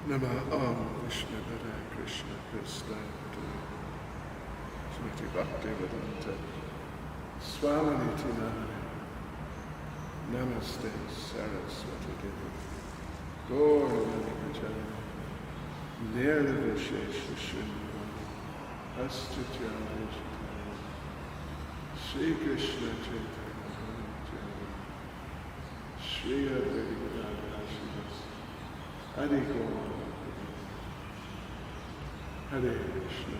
Nama Om Vishnu Hare Krishna Krishna Smriti Bhakti Vedanta Swami Tinare Namaste Saraswati Devi Gaura Manipajana Nirvishesha Shunyavani Astityanishitana Shri Krishna Chaitanya Shri Advaita Hare Gaura Hare Krishna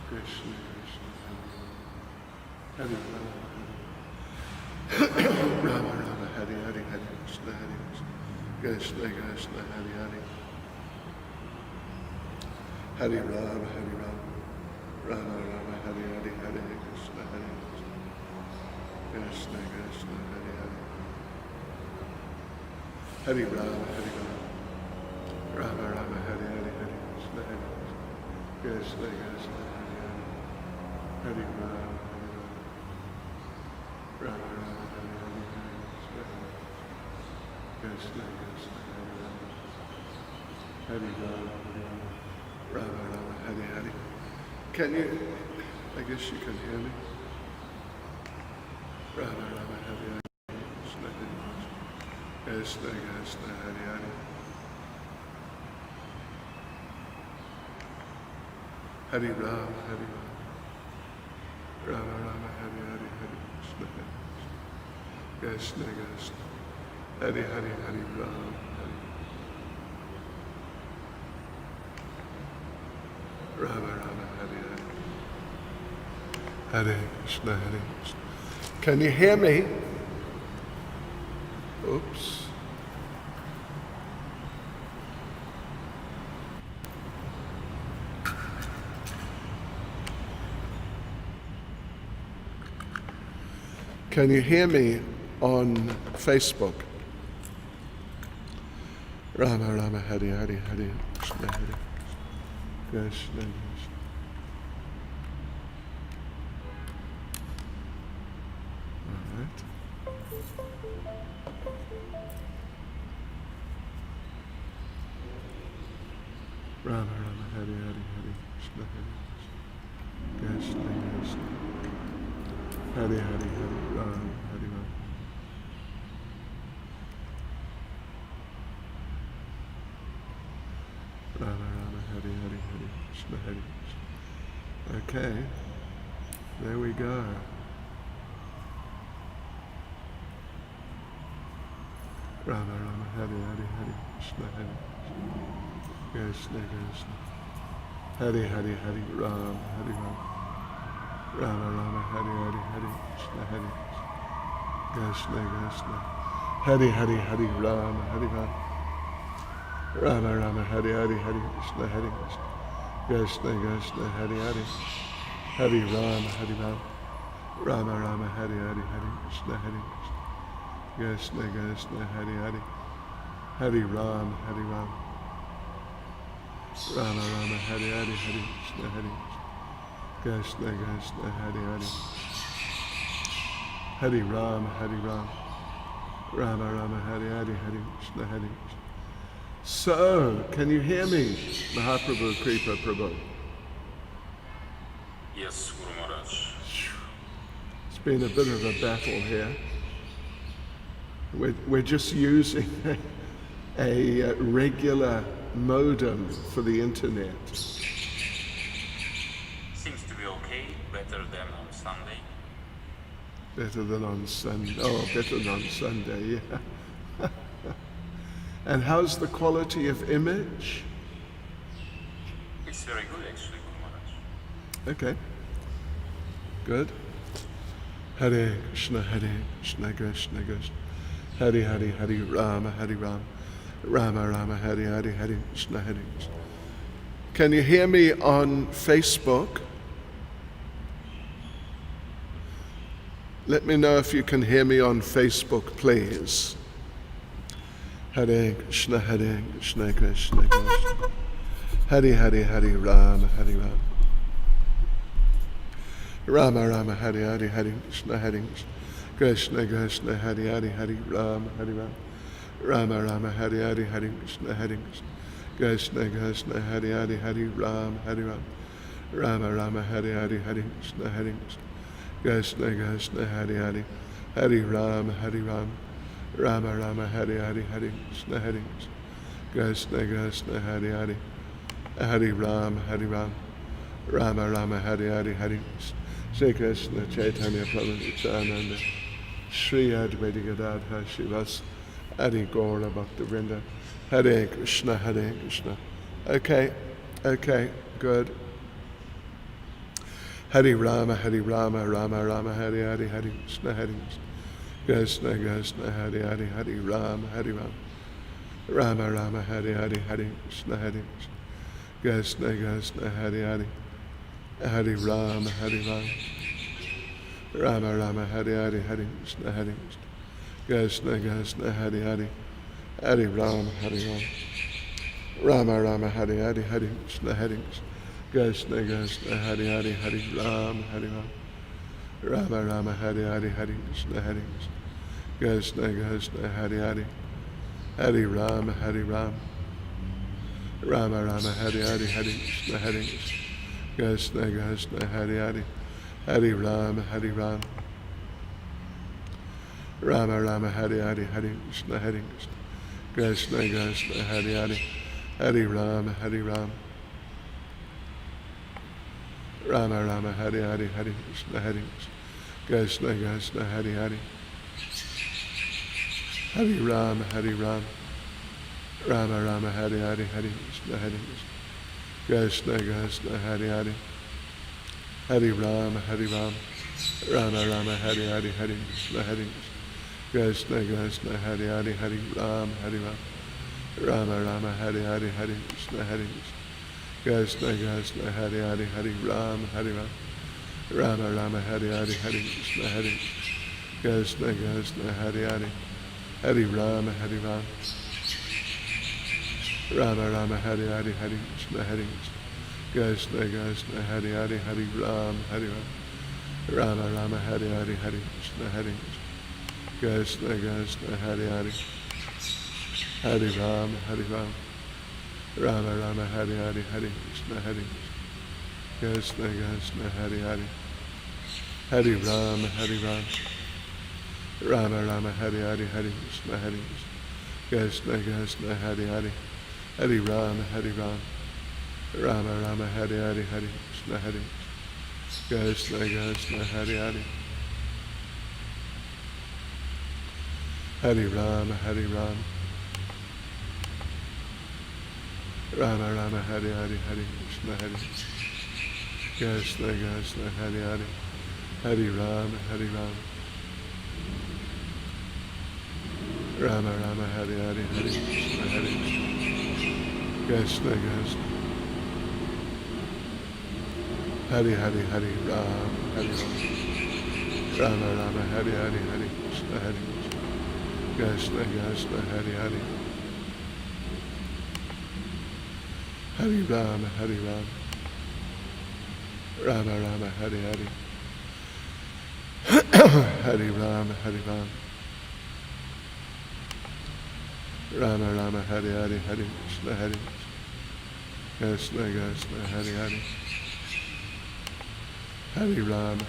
Krishna Krishna Hare Rama Rama Rama Hare Hare Hare Krishna Hare Krishna Krishna Hare Hare Hare Rama Hare Rama Rama Rama Hare Hare Hare Krishna Hare Krishna Krishna Hare Hare Hare Rama Hare Rama Rama Rama Hare Hare Hare Krishna Hare Krishna Krishna Hare Hare Hare Rama Rama Rama Hare Hare Hare Krishna Krishna Hare Hare Rama Rama Rama Hare Hare. Can you? I guess you can hear me. Rama Rama Hare Hare Krishna Krishna Krishna Hare Hare Hare Rama Hare Rama Rama Rama Hare Hare Hare Krishna Krishna Krishna Hare Hare Hare Rama Hare Rama Rama Hare Hare Hare Krishna Hare Krishna. Can you hear me? Oops. Can you hear me on Facebook? Rama Rama Hare Hare Hare Krishna Hare Krishna Krishna. All right. Rama Rama Hare Hare Hare Krishna Hare Krishna Krishna Hare Hare Hare Rama Hare Rama Rama Rama Hare Hare Hare Krishna Hare Krishna. Okay, there we go. Rama Rama Hare Hare Hare Krishna Hare Krishna Krishna Hare Hare Hare Rama Hare Rama Rama Rama Hare Hare Hare Krishna Hare Krishna Krishna Hare Hare Hare Rama Hare Rama Rama Rama Hare Hare Hare Krishna Hare Krishna Krishna Hare Hare Hare Rama Hare Rama Rama Rama Hare Hare Hare Krishna Hare Krishna Krishna Hare Hare Hare Rama Hare Rama Rama Rama Hare Hare Hare Krishna Hare Krishna Krishna Hare Hare Hare Rama Hare Rama Rama Rama Hare Hare Hare Krishna Hare Krishna. So, can you hear me, Mahaprabhu, Kripa Prabhu? Yes, Guru Maharaj. It's been a bit of a battle here. We're just using a regular modem for the internet. Seems to be okay, better than on Sunday. Better than on Sunday. Oh, better than on Sunday, yeah. And how's the quality of image? It's very good actually, Guru Maharaj. Okay, good. Hare Krishna Krishna Krishna Hare Hare Hare Rama Hare Rama Rama Rama Hare Hare Hare Krishna Hare Krishna. Can you hear me on Facebook? Let me know if you can hear me on Facebook, please. Hare Krishna Krishna Krishna Hare Hare Hare Rama Hare Rama Rama Rama Hare Hare Hare Krishna Krishna Krishna Hare Hare Hare Rama Hare Rama Rama Rama Hare Hare Hare Krishna Hare Krishna Krishna Hare Hare Hare Ram Hare Ram Rama Rama Hare Hare Hare Krishna Hare Krishna Krishna Hare Hare Hare Ram Hare Ram Rama Rama Hare Hare Hare Krishna Krishna Krishna Hare Hare Hare Ram Hare Ram Rama Rama Hare Hare Hare Shri Krishna Chaitanya Prabhu Nityananda Shri Advaita Gadadhar Shivas Adi Gaura Bhakta Vrinda Hare Krishna Hare Krishna. Okay, good. Hare Rama Rama Rama Hare Hare Hare Krishna Krishna Krishna Hare Hare Hare Rama Rama Rama Hare Hare Hare Krishna Krishna Krishna Hare Hare Hare Rama Rama Rama Hare Hare Hare Krishna Krishna Krishna Hare Hare Hare Rama Rama Rama Hare Hare Hare Krishna Krishna Krishna Hare Hare Hare Rama Rama Rama Hare Hare Hare Krishna Krishna Krishna Hare Hare Hare Rama Rama Rama Hare Hare Hare Krishna Krishna Krishna Hare Hare Hare Rama Rama Rama Hare Hare Hare Krishna Krishna Krishna Hare Hare Hare Rama Rama Rama Hare Hare Hare Krishna Krishna Krishna Hare Hare Hare Rama Rama Rama Hare Hare Hare Krishna Krishna Krishna Hare Hare Hare Rama Rama Rama Hare Hare Hare Krishna Krishna Krishna Hare Hare Hare Rama Rama Rama Hare Hare Hare Krishna Krishna Krishna Hare Hare Hare Rama Rama Rama Hare Hare Hare Krishna Krishna Krishna Hare Hare Hare Rama Rama Rama Hare Hare Hare Krishna Krishna Krishna Hare Hare Hare Rama Rama Hare Hare Hare Krishna Krishna Krishna Hare Hare Hare Rama Rama Rama Hare Hare Hare Krishna Krishna Krishna Hare Hare Hare Rama Rama Rama Hare Hare Hare Krishna Krishna Krishna Hare Hare Hare Rama Rama Rama Hare Hare Hare Krishna Krishna Krishna Hare Hare Hare Rama Rama Rama Hare Hare Hare Krishna Krishna Krishna Hare Hare Hare Rama Rama Rama Hare Hare Hare Krishna Krishna Hare Hare Hare Rama Rama Rama Hare Hare Hare Krishna Krishna Hare Hare Hare Rama Rama Rama Hare Hare Hare Rama Rama Rama Hare Hare Hare Krishna Krishna Krishna Hare Hare Hare Rama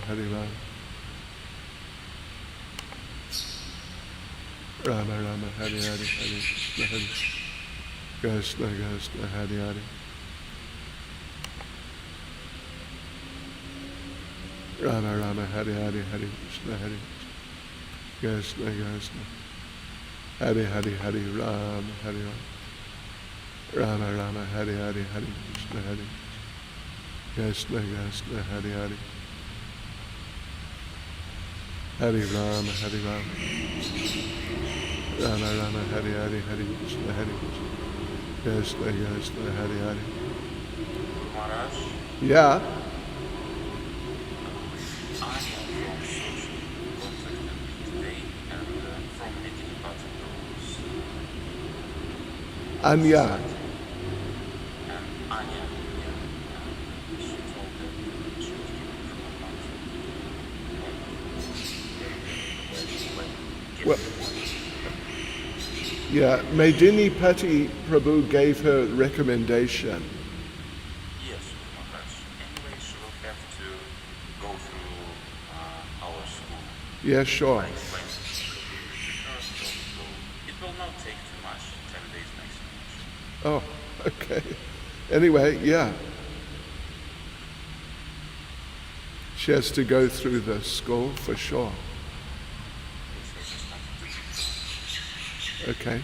Rama Rama Hare Hare Hare Krishna Krishna Hare Hare Rama Rama Hare Hare Hare Krishna Krishna Krishna Hare Hare Hare Rama Rama Rama Hare Hare Hare Krishna Krishna Hare Hare Hare Rama Rama Rama Hare Hare Hare Krishna Krishna Hare Hare. Maharaj, Yeah. Anya from social contacted me today and from meeting particles. Anya. And Anya, she told that she was given from a country where she went. Well, Yeah, Medini Pati Prabhu gave her recommendation. Yes, Maharaj. Anyway, she will have to go through our school. Yeah, sure. I explained it to her, so it will not take too much, 10 days maximum. Oh, okay. Anyway, yeah. She has to go through the school for sure. Yes, I just wanted to Okay.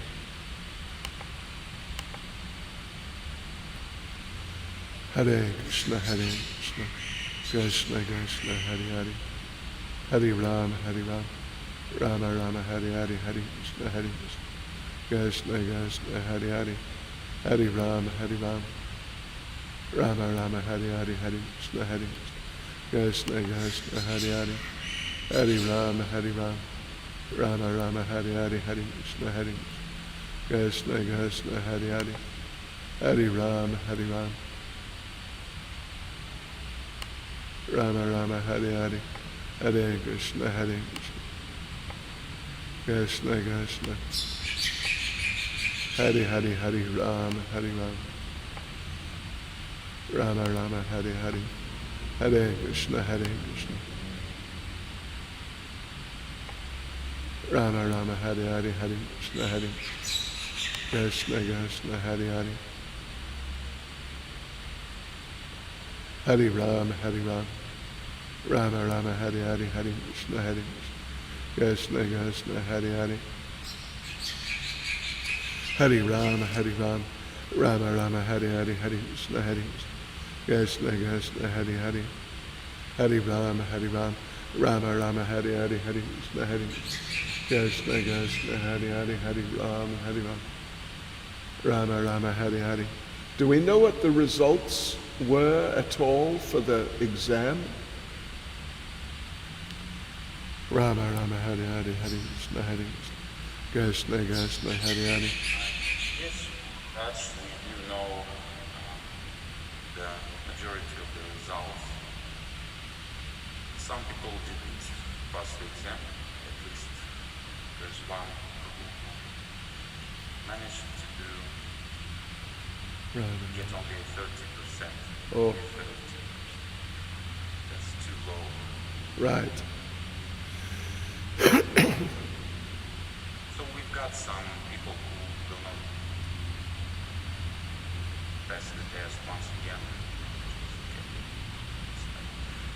Hare Krishna, Hare Krishna, Krishna Krishna, Hare Hare, Hare Rama, Hare Rama, Rama Rama, Hare Hare, Hare Krishna, Hare Krishna, Krishna Krishna, Hare Hare, Hare Rama, Hare Rama, Rama Rama, Hare Hare, Hare Krishna, Hare Krishna, Krishna Hare Hare, Hare Rama, Hare Rama, Rama Rama, Hare Hare, Hare Krishna, Hare Krishna, Krishna Hare Hare, Hare Rama, Hare Rama, Rama Rama, Hare Hare, Hare Krishna, Hare Krishna, Krishna, Hare Hare, Hare Rama, Hare Rama, Rama Rama, Hare Hare, Hare Krishna, Hare Krishna, Rama Rama, Hare Hare, Hare Krishna, Hare Krishna, Krishna, Hare Hare, Hare Rama, Hare Rama, Rama Rama, Hare Hare, Hare Krishna, Hare Krishna, Krishna, Hare Hare, Hare Rama, Hare Rama, Rama Rama, Hare Hare, Hare Krishna, Krishna, Krishna, Hare Hare, Hare Rama, Hare Rama, Rama Rama, Hare Hare, Hare Krishna, Krishna, Krishna, Hare Hare, Hare Rama, Hare Rama, Rama Rama, Hare Hare. Do we know what the results were at all for the exam? Rama Rama, Hare Hare, Hare Krishna, Krishna, Krishna, Hare Hare. Yes, actually, we do know the majority of the results. Some people didn't pass the exam, at least there's one who managed to get only 30%. Oh. 30%. That's too low. Right. So we've got some people who will not pass the test once again.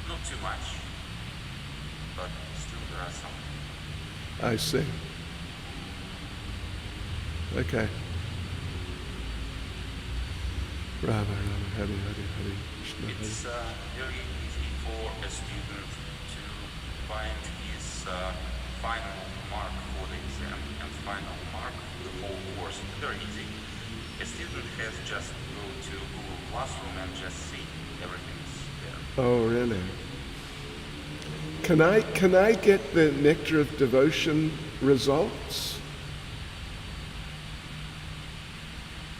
Not too much, but still there are some. I see. Okay. Rama Rama, Hare Hare, Hare Krishna, Hare. It's very easy for a student to find his final mark for the exam and final mark for the whole course. Very easy. A student has just go to Google Classroom and just see everything's there. Oh, really? Can I get the Nectar of Devotion results?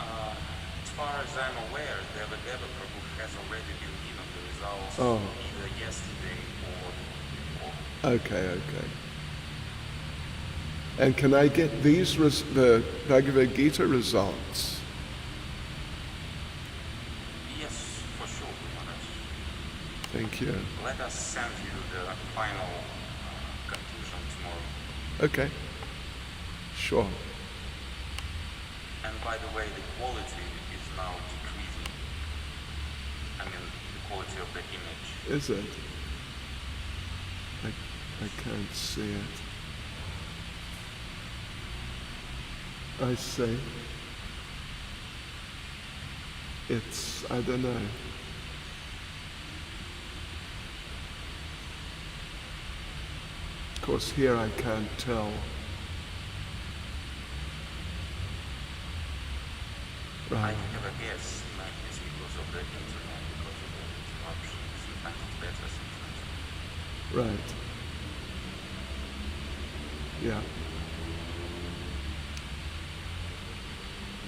As far as I'm aware, Deva Prabhu has already been given the results Oh. either yesterday or before. Okay. And can I get these the Bhagavad Gita results? Yes, for sure, Maharaj. Thank you. Let us send you the final conclusion tomorrow. Okay. Sure. And by the way, the quality is now decreasing. I mean, the quality of the image. Is it? I can't see it. I see. It's, I don't know. Of course, here I can't tell. I Right. have a guess, like it's because of the internet, because of the interruptions. Sometimes it's better, sometimes. Right. Yeah.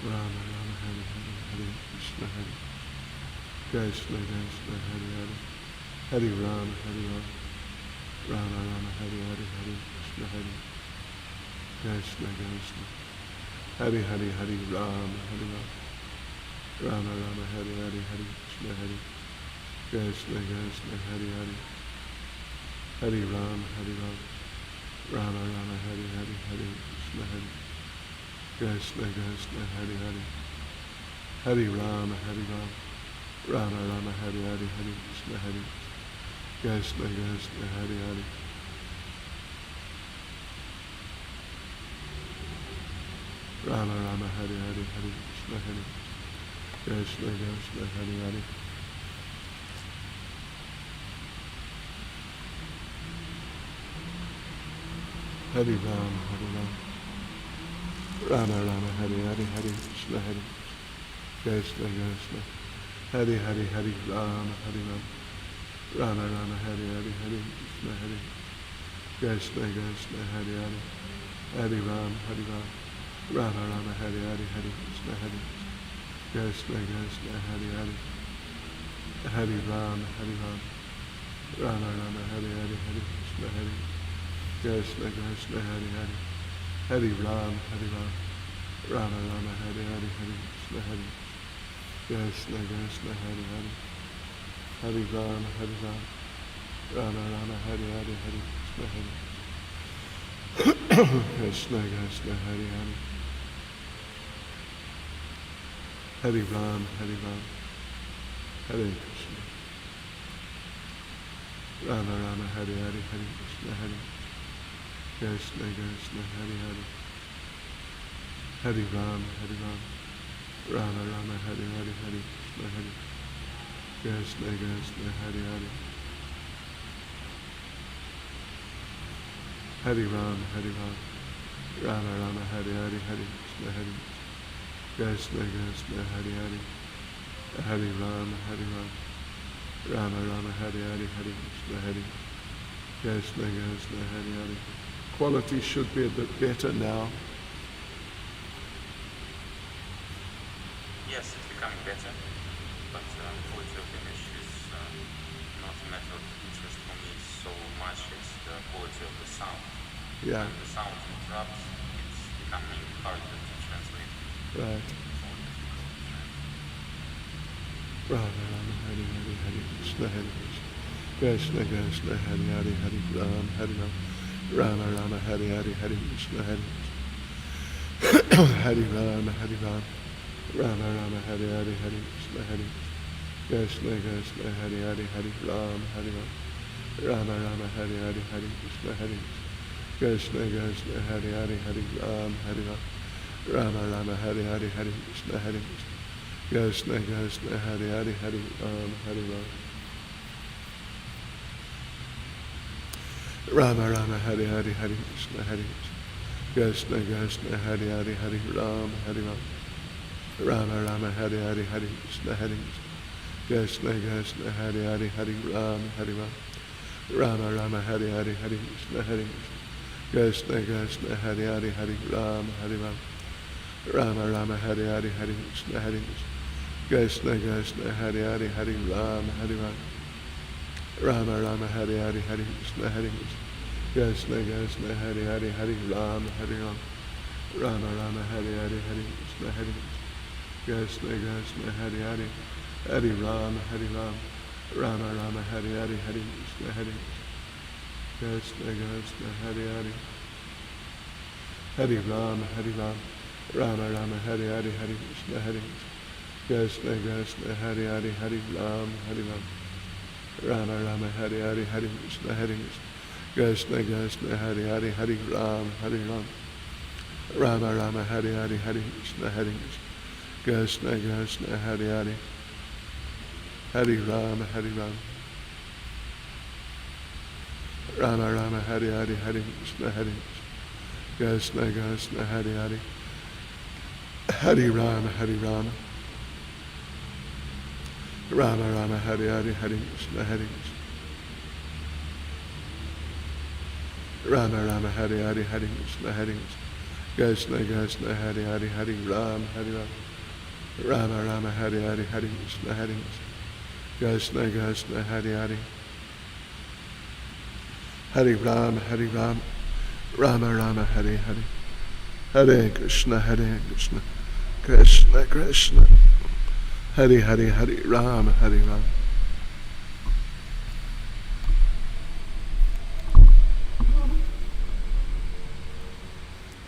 Rama Rama, Hare Hare, Hare Krishna, Hare Krishna, Krishna, Hare Hare, Hare Rama, Hare Rama, Rama Rama, Hare Hare, Hare Krishna, Hare Krishna, Krishna, Hari Hari Hari Rama Hari Rama. Rama Rama Hari Hari Hari Krishna Hari Krishna Krishna Hari Hari. Hari Rama Hari Rama. Rama Rama Hari Hari Hari Krishna Hari Krishna Krishna Hari Hari. Hari Rama Hari Rama. Rama Rama Hari Hari Hari Krishna Hari Krishna Krishna Hari Hari. Rama Rama Hari Hari Hari Krishna Hari Krishna Krishna Hari Hari. Hari Rama Hari Rama. Rama Rama Hari Hari Hari Krishna Hari Krishna Krishna. Hari Hari Hari Rama Hari Rama. Rama Rama Hari Hari Hari Krishna Hari Krishna Krishna Hari Hari. Hari Rama Hari Rama. Rama Rama Hari Hari Hari Krishna Hari Krishna Krishna Hari Hari. Hari Rama Hari Rama. Rama Rama Hari Hari Hari Krishna Hari Krishna Krishna Hari Hari. Hari Rama Hari Rama. Rama Rama Hari Hari Hari Krishna Hari Krishna Krishna Hari Hari. Hari Rama Hari Rama. Rama Rama Hari Hari Hari Krishna Hari Krishna Krishna Hari Hari. Hari Rama Hari Rama. Hare Krishna. Rama Rama Hari Hari Hari Krishna Hari Krishna Krishna Hari Hari. Hari Rama Hari Rama. Rama Rama Hari Hari Hari Krishna Hari Krishna Krishna Hari Hari. Hari Rama Hari Rama. Rama Rama Hari Hari Hari Krishna Hari Krishna Krishna Hari Hari. Hari Rama Hari Rama. Rama Rama Hari Hari Hari Krishna Hari Krishna Krishna Hari Hari. Quality should be a bit better now. Yes, it's becoming better, but quality of image is not a matter of interest for me so much as the quality of the sound. Yeah. When the sound interrupts, it's becoming harder to translate. Right. Rama Rama Hari Hari Hari Krishna Hari Krishna Krishna Hari Hari Hari Rama Hari Rama. Rama Rama Hari Hari Hari Krishna Hari Hari Rama Hari Rama. Rama Rama Hari Hari Hari Krishna Hari Krishna Krishna Hari Hari Hari Rama Hari Rama. Rama Rama Hari Hari Hari Krishna Hari Krishna Krishna Hari Hari Hari Rama Hari Rama. Rama Rama Hari Hari Hari Krishna Hari Krishna Krishna Hari Hari Hari Rama Hari Rama. Rama Rama Hari Hari Hari Krishna Hari Krishna Krishna Hari Hari Hari Rama Hari Rama. Rama Rama Hari Hari Hari Krishna Hari Krishna Krishna Hari Hari Hari Rama Hari Rama. Rama Rama Hari Hari Hari Krishna Hari Krishna Krishna Hari Hari Hari Rama Hari Rama. Rama Rama Hari Hari Hari Krishna Hari Krishna Krishna Hari Hari Hari Rama Hari Rama. Rama Rama Hari Hari Hari Krishna Hari Krishna Krishna Hari Hari Hari Rama Hari Rama. Rama Rama Hari Hari Hari Krishna Hari Krishna Krishna Hari Hari Hari Rama Hari Rama. Rama Rama Hari Hari Hari Krishna Hari Krishna Krishna Hari Hari Hari Rama Hari Rama. Rama Rama Hari Hari Hari Krishna Hari Krishna Krishna Hari Hari Hari Rama Hari Rama. Rama Rama Hari Hari Hari Krishna Hari Krishna Krishna Hari Hari Hari Rama Hari Rama. Rama Rama Hari Hari Hari Krishna Hari Krishna Krishna Hari Hari Hari Rama Hari Rama. Rama Rama Hari Hari Hari Krishna Hari Krishna Krishna Hari Hari Hari Rama Hari Rama. Rama Rama Hari Hari Hari Krishna Hari Rama Rama Hari Hari Hari Krishna Hari Krishna Krishna Hari Hari Hari Rama Hari Rama. Rama Rama Hari Hari Hari Krishna Hari Krishna Krishna Hari Hari Hari Rama Hari Rama. Rama Rama Hari Hari Hare Krishna, Krishna Krishna, Hare Hare, Hare Rama, Hare Rama.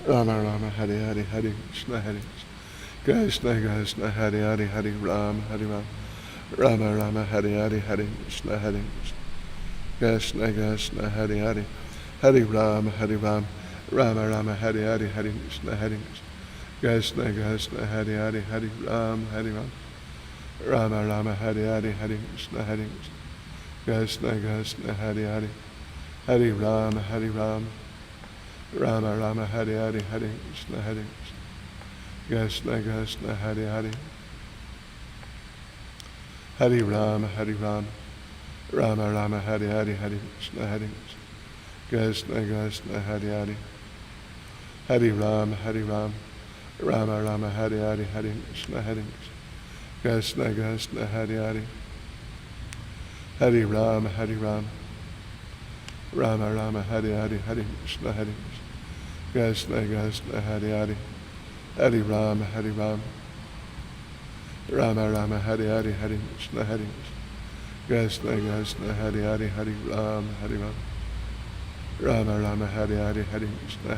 Rama Rama, Hare Hare, Hare Krishna, Krishna Krishna, Hare Hare, Hare Rama, Hare Rama. Rama Rama, Hare Hare, Hare Krishna, Krishna Krishna, Hare Hare, Hare Rama, Hare Rama. Rama Rama, Hare Hare, Hare Krishna, Krishna Krishna, Hare Hare, Hare Rama, Hare Rama. Rama Rama, Hare Hare, Hare Krishna, Krishna Krishna, Hare Hare, Hare Rama, Hare Rama. Rama Rama, Hare Hare, Hare Krishna, Krishna Krishna, Hare Hare, Hare Rama, Hare Rama. Rama Rama, Hare Hare, Hare Krishna, Krishna Krishna, Hare Hare, Hare Rama, Hare Rama. Rama Rama, Hare Hare, Hare Krishna, Krishna Krishna, Hare Hare, Hare Rama, Hare Rama. Rama Rama, Hare Hare, Hare Krishna, Krishna Krishna, Hare Hare, Hare Rama, Hare Rama. Rama Rama, Hare Hare, Hare Krishna, Krishna Krishna, Hare Hare, Hare Rama, Hare Rama. Rama Rama, Hare Hare, Hare Krishna,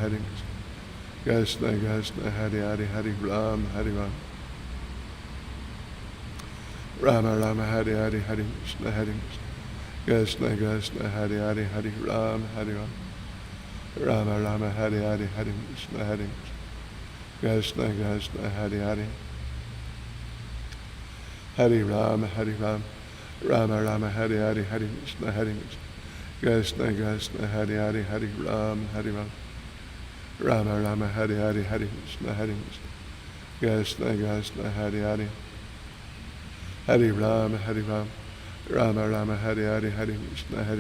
Krishna Krishna, Hare Hare, Hare Rama, Hare Rama. Rama Rama, Hare Hare, Hare Krishna, Krishna Krishna, Hare Hare, Hare Rama, Hare Rama. Rama Rama, Hare Hare, Hare Krishna, Krishna Krishna, Hare Hare, Hare Rama, Hare Rama. Rama Rama, Hare Hare, Hare Krishna, Krishna Krishna, Hare Hare, Hare Rama, Hare Rama. Rama Rama, Hare Hare, Hare Krishna, Krishna Krishna, Hare Hare, Hare Rama, Hare Rama. Rama Rama, Hare Hare, Hare Krishna,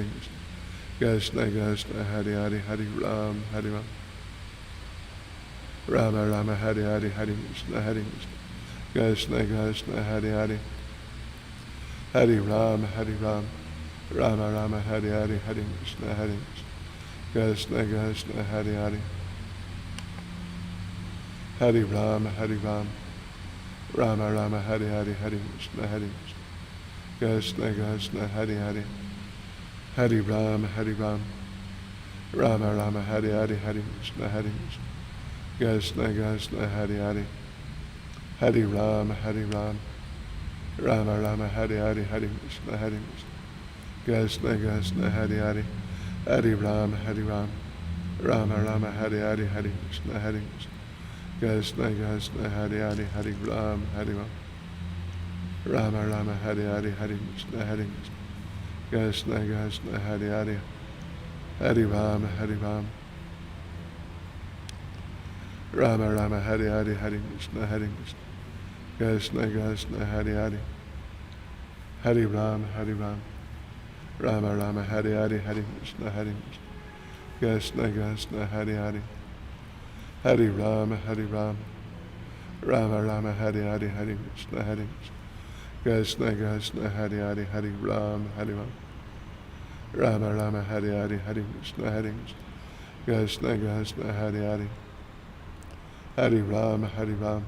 Krishna Krishna, Hare Hare, Hare Rama, Hare Rama. Rama Rama, Hare Hare, Hare Krishna, Krishna Krishna, Hare Hare, Hare Rama, Hare Rama. Rama Rama, Hare Hare, Hare Krishna, Krishna Krishna, Hare Hare, Hare Rama, Hare Rama. Rama Rama, Hare Hare, Hare Krishna, Krishna Krishna, Hare Hare, Hare Rama, Hare Rama. Rama Rama, Hare Hare, Hare Krishna, Krishna Krishna, Hare Hare, Hare Rama, Hare Rama. Rama Rama, Hare Hare, Hare Krishna, Krishna Krishna, Hare Hare, Hare Rama, Hare Rama. Rama Rama, Hare Hare, Hare Krishna, Krishna Krishna, Hare Hare, Hare Rama, Hare Rama. Rama Rama, Hare Hare, Hare Krishna, Krishna Krishna, Hare Hare, Hare Rama, Hare Rama. Rama Rama, Hare Hare, Hare Krishna, Krishna Krishna, Hare Hare, Hare Rama, Hare Rama. Rama Rama, Hare Hare, Hare Krishna, Krishna Krishna, Hare Hare, Hare Rama, Hare Rama. Rama Rama, Hare Hare, Hare Krishna, Krishna Krishna, Hare Hare, Hare Rama, Hare Rama. Rama Rama, Hare Hare, Hare Krishna, Krishna Krishna, Hare Hare, Hare Rama, Hare Rama.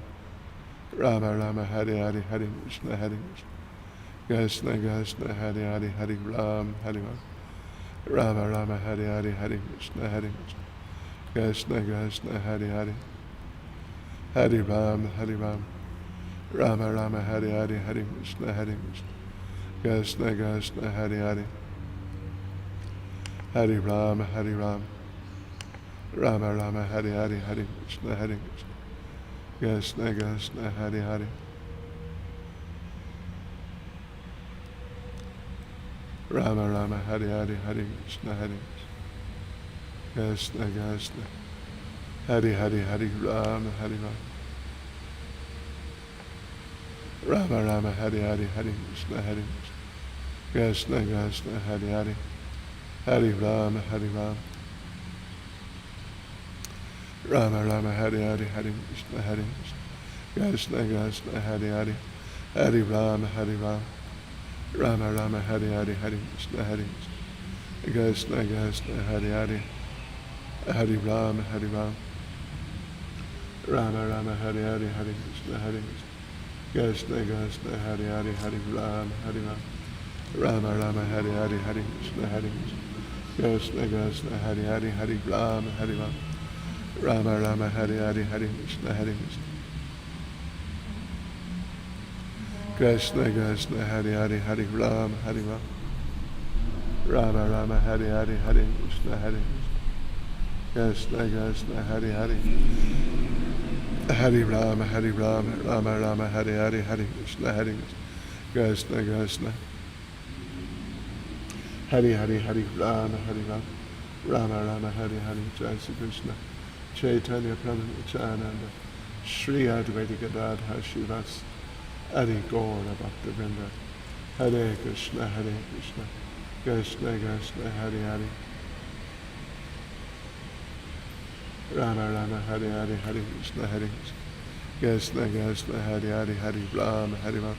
Rama Rama, Hare Hare, Hare Krishna, Krishna Krishna, Hare Hare, Hare Rama, Hare Rama. Rama Rama, Hare Hare, Hare Krishna, Krishna Krishna, Hare Hare, Hare Rama, Hare Rama. Rama Rama, Hare Hare, Hare Krishna, Krishna Krishna, Hare Hare, Hare Rama, Hare Rama. Rama Rama, Hare Hare, Hare Krishna, Krishna Krishna, Hare Hare, Rama Rama, Hare Hare, Hare Krishna, Krishna Krishna, Hare Hare, Hare Rama, Hare Rama. Rama Rama, Hare Hare, Hare Krishna, Krishna Krishna, Hare Hare, Hare Rama, Hare Rama. Rama Rama, Hare Hare, Hare Krishna, Krishna Krishna, Hare Hare, Hare Rama, Hare Rama. Rama Rama, Hare Hare, Hare Krishna, Krishna Krishna, Hare Hare, Hare Rama, Hare Rama. Rama Rama Hare Hare Hare Krishna Hare Krishna Krishna Hare Hare Hare Rama Hare Rama Rama Rama Hare Hare Hare Krishna Hare Krishna Krishna Hare Hare Hare Rama Hare Rama Rama Rama Hare Hare Hare Krishna Hare Krishna Krishna Hare Hare Hare Rama Hare Rama Rama Rama Hare Hare Hare Krishna Hare Krishna Krishna Hare Hare Hare Rama Hare Rama Rama Rama Hare Hare Hare Krishna Hare Krishna Krishna Hare Hare Hare Rama Hare Rama Rama Rama Hare Hare Jai Sri Krishna Chaitanya Prabhu Nityananda Shri Advaita Gadadhar Shivas Adi Gaura Bhakta Vrinda Hare Krishna Krishna Krishna Hare Hare Rama Rama Hare Hare Hare Krishna Krishna Krishna Hare Hare Hare Rama Hare Rama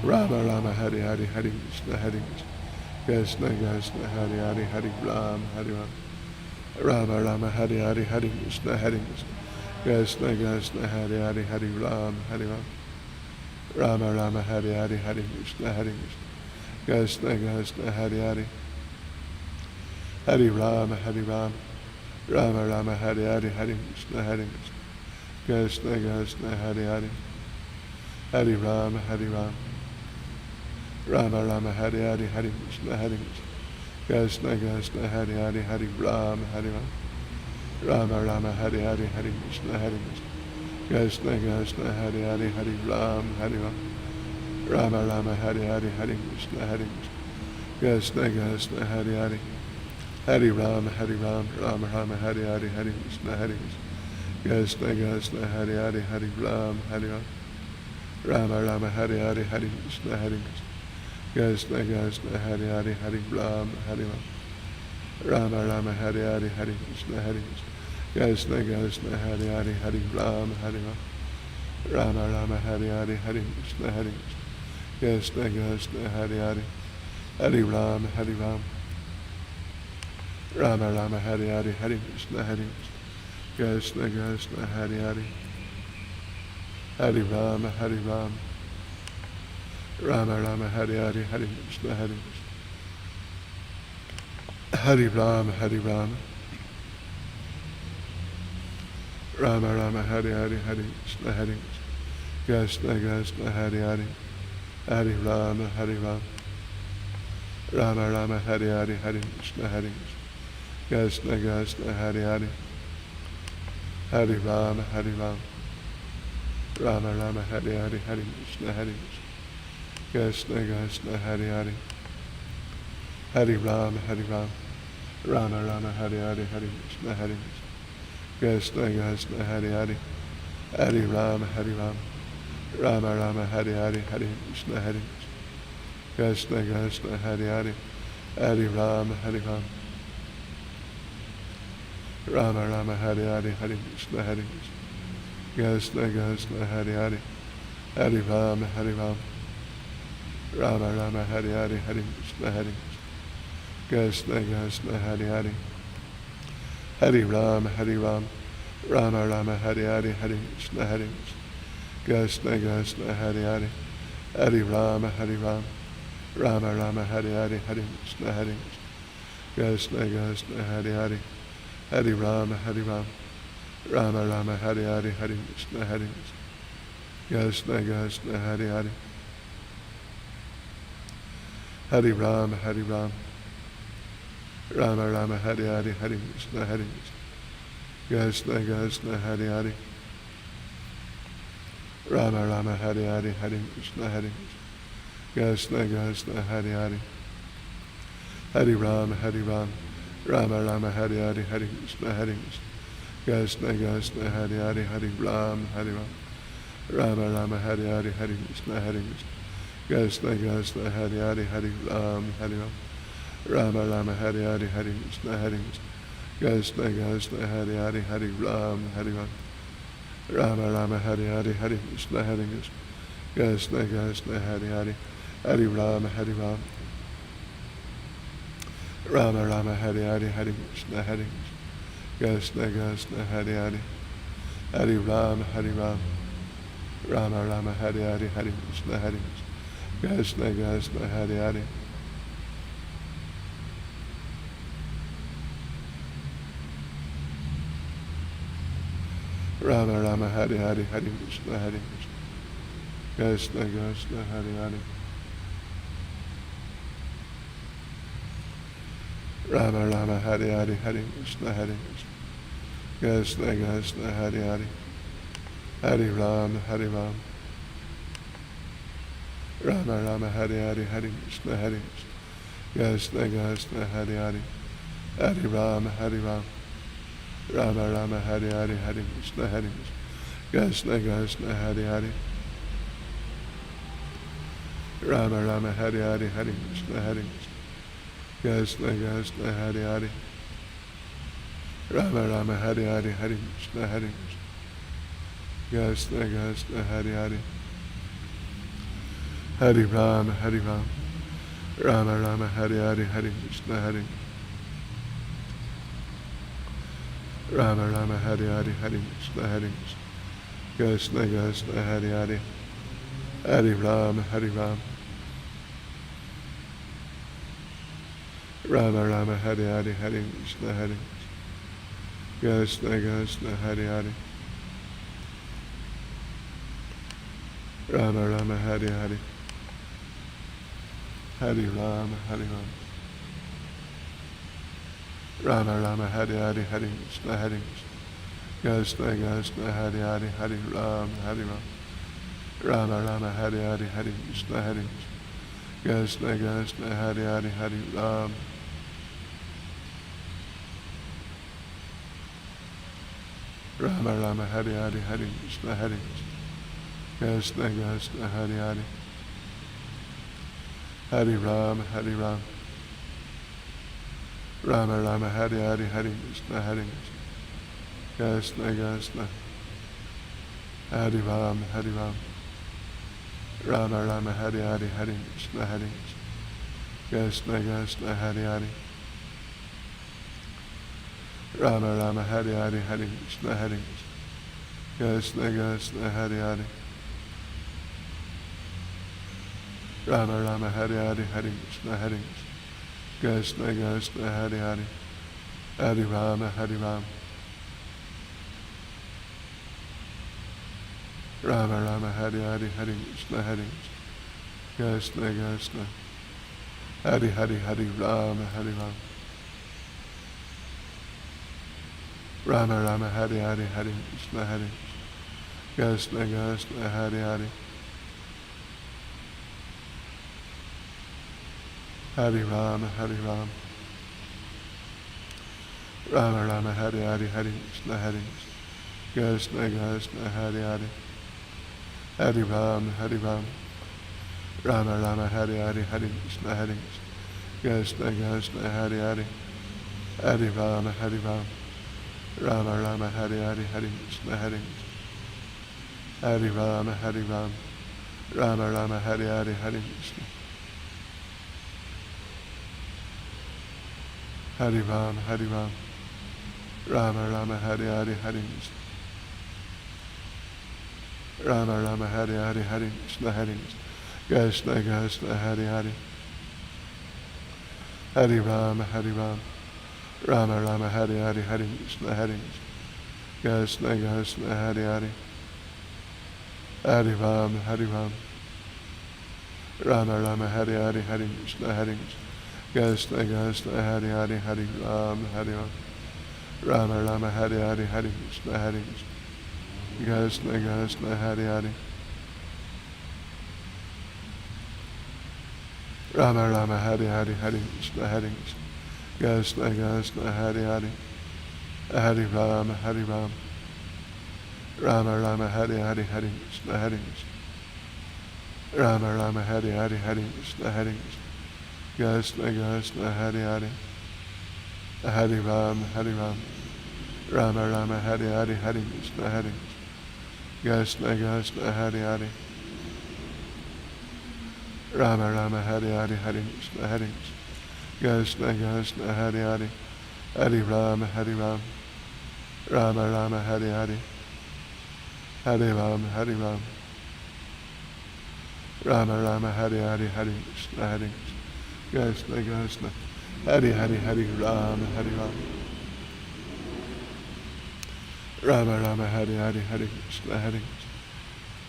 Rama Rama Hare Hare Hare Krishna Krishna Krishna Hare Hare Hare Rama Hare Rama Rama Rama Hare Hare Hare Krishna Krishna Krishna Hare Hare Hare Rama Hare Rama Rama Rama Hare Hare Hare Krishna Krishna Krishna Hare Hare Hare Rama Hare Rama Rama Rama Hare Hare Hare Krishna Krishna Krishna Hare Hare Hare Rama Hare Rama Rama Rama Hare Hare Hare Krishna Krishna Krishna Hare Hare Hare Rama Hare Rama Rama Rama Hare Hare Hare Krishna Krishna Krishna Hare Hare Hare Rama Hare Rama Rama Rama Hare Hare Hare Krishna Krishna Krishna Hare Hare Hare Rama Hare Rama Rama Rama Hare Hare Hare Krishna Krishna Krishna Hare Hare Hare Rama Hare Rama Rama Rama Hare Hare Hare Krishna Krishna Krishna Hare Hare Hare Rama Hare Rama Rama Rama Hare Hare Hare Krishna Krishna Krishna Hare Hare Hare Rama Hare Rama Rama Rama Hare Hare Hare Krishna Krishna Krishna Hare Hare Hare Rama Hare Rama Rama Rama Hare Hare Hare Krishna Krishna Krishna Hare Hare Hare Rama Hare Rama Rama Rama Hare Hare Hare Krishna Hare Rama Hare Rama Rama Rama Hare Hare Hare Krishna Krishna Krishna Hare Hare Hare Rama Hare Rama Rama Rama Hare Hare Hare Krishna Krishna Krishna Hare Hare Hare Rama Hare Rama Rama Rama Hare Hare Hare Krishna Krishna Krishna Hare Hare Hare Rama Hare Rama Rama Rama Hare Hare Hare Krishna Krishna Krishna Hare Hare Hare Rama Hare Rama Rama Rama Hare Hare Hare Krishna Krishna Krishna Hare Hare Hare Rama Hare Rama Rama Rama Hare Hare Hare Krishna Krishna Krishna Hare Hare Hare Rama Hare Rama Rama Rama Hare Hare Hare Krishna Krishna Krishna Hare Hare Hare Rama Hare Rama Rama Rama Hare Hare Hare Krishna Krishna Krishna Hare Hare Hare Rama Hare Rama Rama Rama Hare Hare Hare Krishna Krishna Krishna Hare Hare Hare Rama Hare Rama Rama Rama Hare Hare Hare Krishna Krishna Krishna Hare Hare Hare Rama Hare Rama Rama Rama Hare Hare Hare Krishna Krishna Krishna Hare Hare Rama Rama Hare Hare Hare Krishna Krishna Krishna Hare Hare Hare Rama Hare Rama Rama Rama Hare Hare Hare Krishna Krishna Krishna Hare Hare Hare Rama Hare Rama Rama Rama Hare Hare Hare Krishna Krishna Krishna Hare Hare Hare Rama Hare Rama Rama Rama Hare Hare Hare Krishna Krishna Krishna Hare Hare Hare Rama Hare Rama Rama Rama Hare Hare Hare Krishna Krishna Krishna Hare Hare Hare Rama Hare Rama Rama Rama Hare Hare Hare Krishna Krishna Krishna Hare Hare Hare Ram, Hare Ram, Rama Rama, Hare Hare, Hare Krishna, Hare Krishna, Krishna Krishna, Hare Hare. Rama Rama, Hare Hare, Hare Krishna, Hare Krishna, Krishna Krishna, Hare Hare. Rama Rama, Hare Hare, Hare Krishna, Hare Krishna, Krishna Krishna, Hare Hare. Hare Ram, Hare Ram, Rama Rama, Hare Hare, Hare Krishna, Hare Krishna, Krishna, Hare Hare. Hare Ram, Hare Ram, Rama Rama, Hare Hare, Hare Krishna, Hare Krishna, Krishna, Hare Hare. Rama Rama, Hare Hare, Hare Krishna, Hare Krishna, Krishna, Hare Hare. Rama Rama, Hare Hare, Hare Krishna, Hare Krishna, Krishna, Hare Hare. Hare Ram, Hare Ram, Rama Rama, Hare Hare, Hare Krishna, Hare Rama Rama, Hare Hare, Hare Krishna, Hare Krishna, Krishna, Hare Hare. Hare Ram, Hare Ram, Rama Rama, Hare Hare, Hare Krishna, Hare Krishna, Krishna, Hare Hare. Rama Rama, Hare Hare, Hare Ram, Hare Ram, Rama Rama, Hare Hare, Hare Krishna, Hare Krishna, Krishna, Hare Hare. Hare Ram, Hare Ram, Rama Rama, Hare Hare, Hare Krishna, Hare Krishna, Krishna, Hare Hare. Hare Ram, Rama Rama, Hare Hare, Hare Krishna, Hare Krishna, Krishna, Hare Hare. Hare Ram, Hare Ram, Rama Rama, Hare Hare, Hare Krishna, Hare Krishna, Krishna, Hare Ram, Hare Ram, Rama Rama, Hare Hare, Hare Krishna, Hare Krishna, Krishna, Hare Hare. Rama Rama, Hare Hare, Hare Krishna, Hare Krishna, Krishna, Hare Hare. Rama Rama, Hare Hare, Hare Krishna, Hare Krishna, Krishna, Hare Hare. Hare Rama, Hare Ram, Rama Rama, Hare Hare, Hare Krishna, Hare Krishna, Krishna, Hare Hare. Hare Rama, Hare Ram, Rama Rama, Hare Hare, Hare Krishna, Hare Krishna, Krishna, Hare Hare. Hare Rama, Hare Ram, Rama Rama, Hare Hare, Hare Krishna, Hare Krishna, Krishna, Hare Hare. Hare Ram, Hare Ram, Rama Rama, Hare Hare, Hare Krishna, Hare Krishna, Krishna, Hare Hare. Hare Ram, Hare Ram, Rama Rama, Hare Hare, Hare Krishna, Hare Ram, Hare Ram, Rama Rama, Hare Hare, Hare Krishna. Hare Ram, Hare Ram, Rama Rama, Hare Hare, Hare Krishna. Rama Rama, Hare Hare, Hare Krishna, Hare Krishna, Krishna, Hare Hare. Hare Ram, Hare Ram, Rama Rama, Hare Hare, Hare Krishna, Hare Krishna, Krishna, Hare Hare. Hare Ram, Hare Ram, Rama Rama, Hare Hare, Hare Krishna, Hare Krishna, Krishna, Hare Hare. Hare Ram, Hare Ram, Rama Rama, Hare Hare, Hare Krishna, Hare Krishna, Krishna, Hare Hare. Rama Rama, Hare Hare, Hare Krishna, Hare Krishna, Krishna, Hare Hare. Hare Ram, Hare Ram, Rama Rama, Hare Hare, Hare Krishna, Hare Rama Rama, Hare Hare, Hare Krishna, Hare Krishna, Krishna, Hare Hare. Hare Ram, Hare Ram, Rama Rama, Hare Hare, Hare Krishna, Hare Krishna, Krishna, Hare Hare. Rama Rama, Hare Hare, Hare Krishna, Hare Krishna, Krishna, Hare Hare. Hare Ram, Hare Ram, Rama Rama, Hare Hare, Hare Ram, Hare Ram. Rama Rama, Hare Hare, Hare Krishna, Hare Krishna, Krishna Krishna. Hare Hare, Hare Ram, Hare Ram. Rama Rama, Hare Hare, Hare Krishna, Hare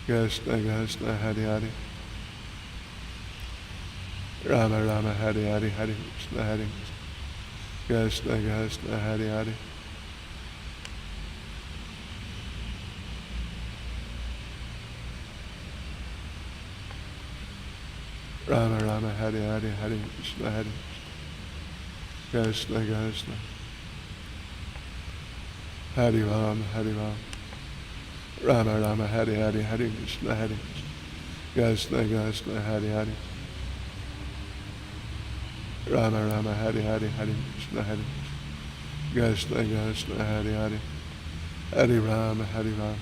Krishna, Krishna, Hare Hare. Rama Rama, Hare Hare, Hare Krishna, Hare Krishna, Krishna, Hare Hare. Rama Rama, Hare Hare, Hare Krishna, Hare Krishna, Krishna. Hare Ram, Hare Ram. Rama Rama, Hare Hare, Hare Krishna, Hare Krishna, Krishna, Hare Hare. Rama Rama, Hare Hare, Hare Krishna, Hare Krishna, Krishna, Hare Hare. Hare Ram, Hare Ram.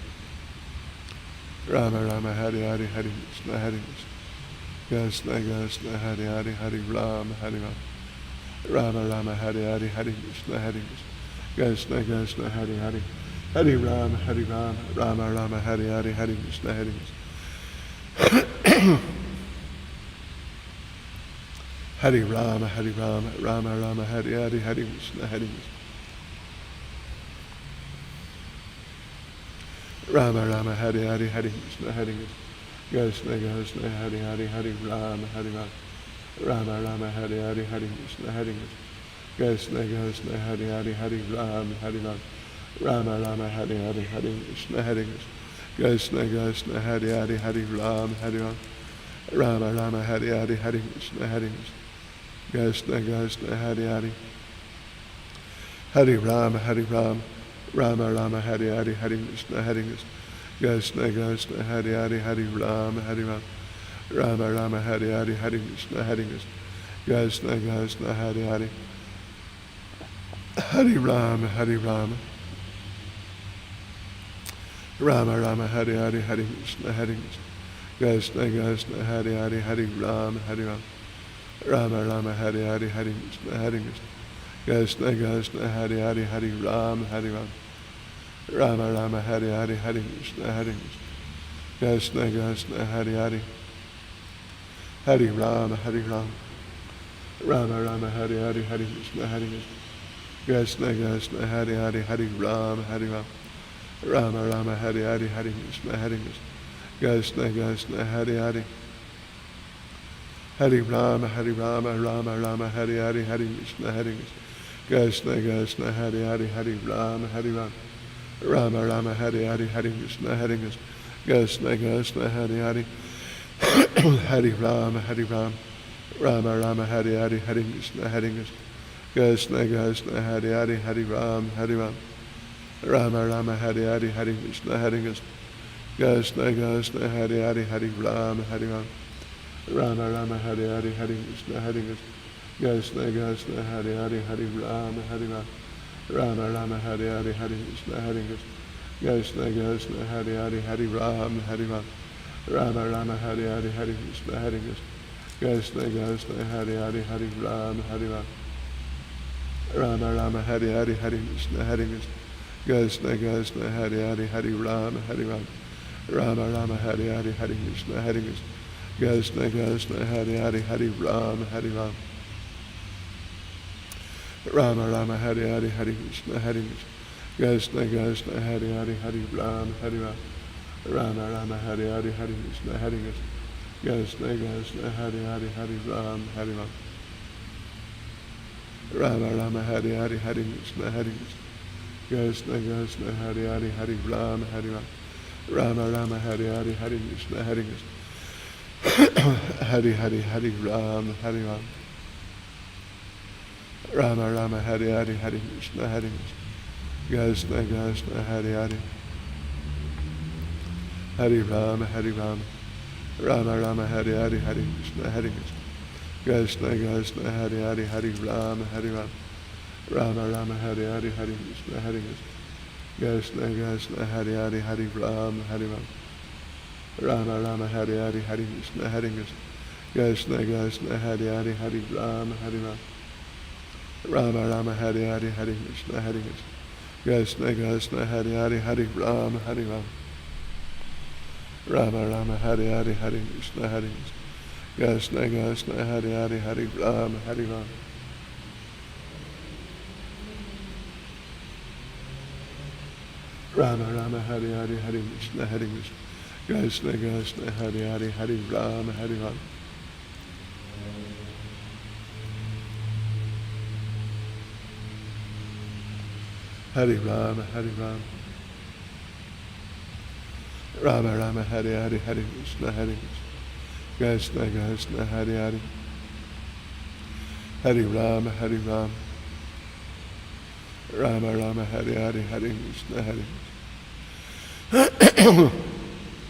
Rama Rama, Hare Hare, Hare Krishna, Hare Krishna, Krishna, Hare Hare. Hare Ram, Hare Ram. Rama Rama, Hare Hare, Hare Krishna, Hare Krishna, Krishna, Hare Hare. Hare Ram, Hare Ram. Rama Rama, Hare Hare, Hare Krishna, Hare Krishna. Hare Rama, Hare Rama, Rama Rama, Hare Hare, Hare Krishna, Hare Krishna. Rama Rama, Hare Hare, Hare Krishna, Hare Krishna, Krishna, Hare Hare. Hare Rama, Hare Rama. Rama Rama, Hare Hare, Hare Krishna, Hare Krishna, Krishna, Hare Hare. Hare Rama, Hare Rama. Rama Rama, Hare Hare, Hare Krishna, Hare Krishna, Krishna, Hare Hare. Hare Rama, Hare Rama. Rama Rama, Hare Hare, Hare Krishna, Hare Krishna, Krishna, Hare Hare. Hare Ram, Hare Ram. Rama Rama, Hare Hare, Hare Krishna, Hare Krishna, Krishna, Hare Hare. Hare Ram, Hare Ram. Rama Rama, Hare Hare, Hare Krishna, Hare Krishna, Krishna, Hare Hare. Hare Ram, Hare Ram. Rama Rama, Hare Hare, Hare Krishna, Hare Krishna, Krishna, Hare Hare. Hare Ram, Hare Ram. Rama Rama, Hare Hare, Hare Krishna, Hare Krishna, Krishna, Hare Hare. Hare Ram, Hare Ram. Rama Rama, Hare Hare, Hare Krishna, Hare Krishna, Krishna, Hare Hare. Hare Ram, Hare Ram. Rama Rama, Hare Hare, Hare Krishna, Hare Krishna, Krishna, Hare Hare. Hare Ram, Hare Ram. Rama Rama, Hare Hare, Hare Krishna, Hare Krishna, Krishna, Hare Hare. Hare Rama, Hare Rama, Rama Rama, Hare Hare, Hare Krishna, Hare Krishna, Krishna, Hare Hare. Hare Rama, Hare Rama. Rama Rama, Hare Hare, Hare Krishna, Hare Krishna, Krishna, Hare Hare. Hare Rama, Hare Rama. Rama Rama, Hare Hare, Hare Krishna, Hare Krishna, Krishna, Hare Hare. Hare Ram, Hare Ram. Rama Rama, Hare Hare, Hare Krishna, Hare Krishna, Krishna, Hare Hare. Hare Ram, Hare Ram. Rama Rama, Hare Hare, Hare Krishna, Hare Krishna, Krishna, Hare Hare. Hare Ram, Hare Ram. Rama Rama, Hare Hare, Hare Krishna, Hare Krishna, Krishna, Hare Hare. Hare Ram, Hare Ram. Rama Rama, Hare Hare, Hare Krishna, Hare Krishna, Krishna, Hare Hare. Hare Ram, Hare Ram. Rama Rama, Hare Hare, Hare Krishna, Hare Krishna, Krishna, Hare Hare. Hare Ram, Hare Ram. Rama Rama, Hare Hare, Hare Krishna, Hare Krishna, Krishna, Hare Hare. Hare Ram, Hare Ram. Rama Rama, Hare Hare, Hare Krishna, Hare Krishna, Krishna, Hare Hare. Hare Ram, Hare Ram. Rama Rama, Hare Hare, Hare Krishna, Hare Krishna, Krishna, Hare Hare. Hare Ram, Hare Ram. Rama Rama, Hare Hare, Hare Krishna, Hare Krishna, Krishna, Hare Hare. Hare Ram, Hare Ram. Rama Rama, Hare Hare, Hare Krishna, Hare Krishna. Hare Hare, Hare Ram, Hare Ram. Rama Rama, Hare Hare, Hare Krishna, Hare Krishna, Krishna, Hare Hare. Hare Ram, Hare Ram. Rama Rama, Hare Hare, Hare Krishna, Hare Krishna, Krishna, Hare Hare. Hare Ram, Hare Ram. Rama Rama, Hare Hare, Hare Krishna, Hare Krishna, Krishna, Hare Hare. Hare Ram, Hare Ram. Rama Rama, Hare Hare, Hare Krishna, Hare Krishna, Krishna, Hare Hare. Hare Ram, Hare Ram. Rama Rama, Hare Hare, Hare Krishna, Hare Krishna, Krishna, Hare Hare. Hare Ram, Hare Ram. Rama Rama Hare Hare Hare Krishna Krishna Krishna Hare Hare Hare Rama Hare Rama. Rama Rama Hare Hare Hare Krishna Krishna Krishna Hare Hare Hare Rama Hare Rama. Hare Rama Hare Rama. Rama Rama Hare Hare Hare Krishna Krishna Krishna Hare Hare Hare Rama Hare Rama. Rama Rama Hare Hare Hare Krishna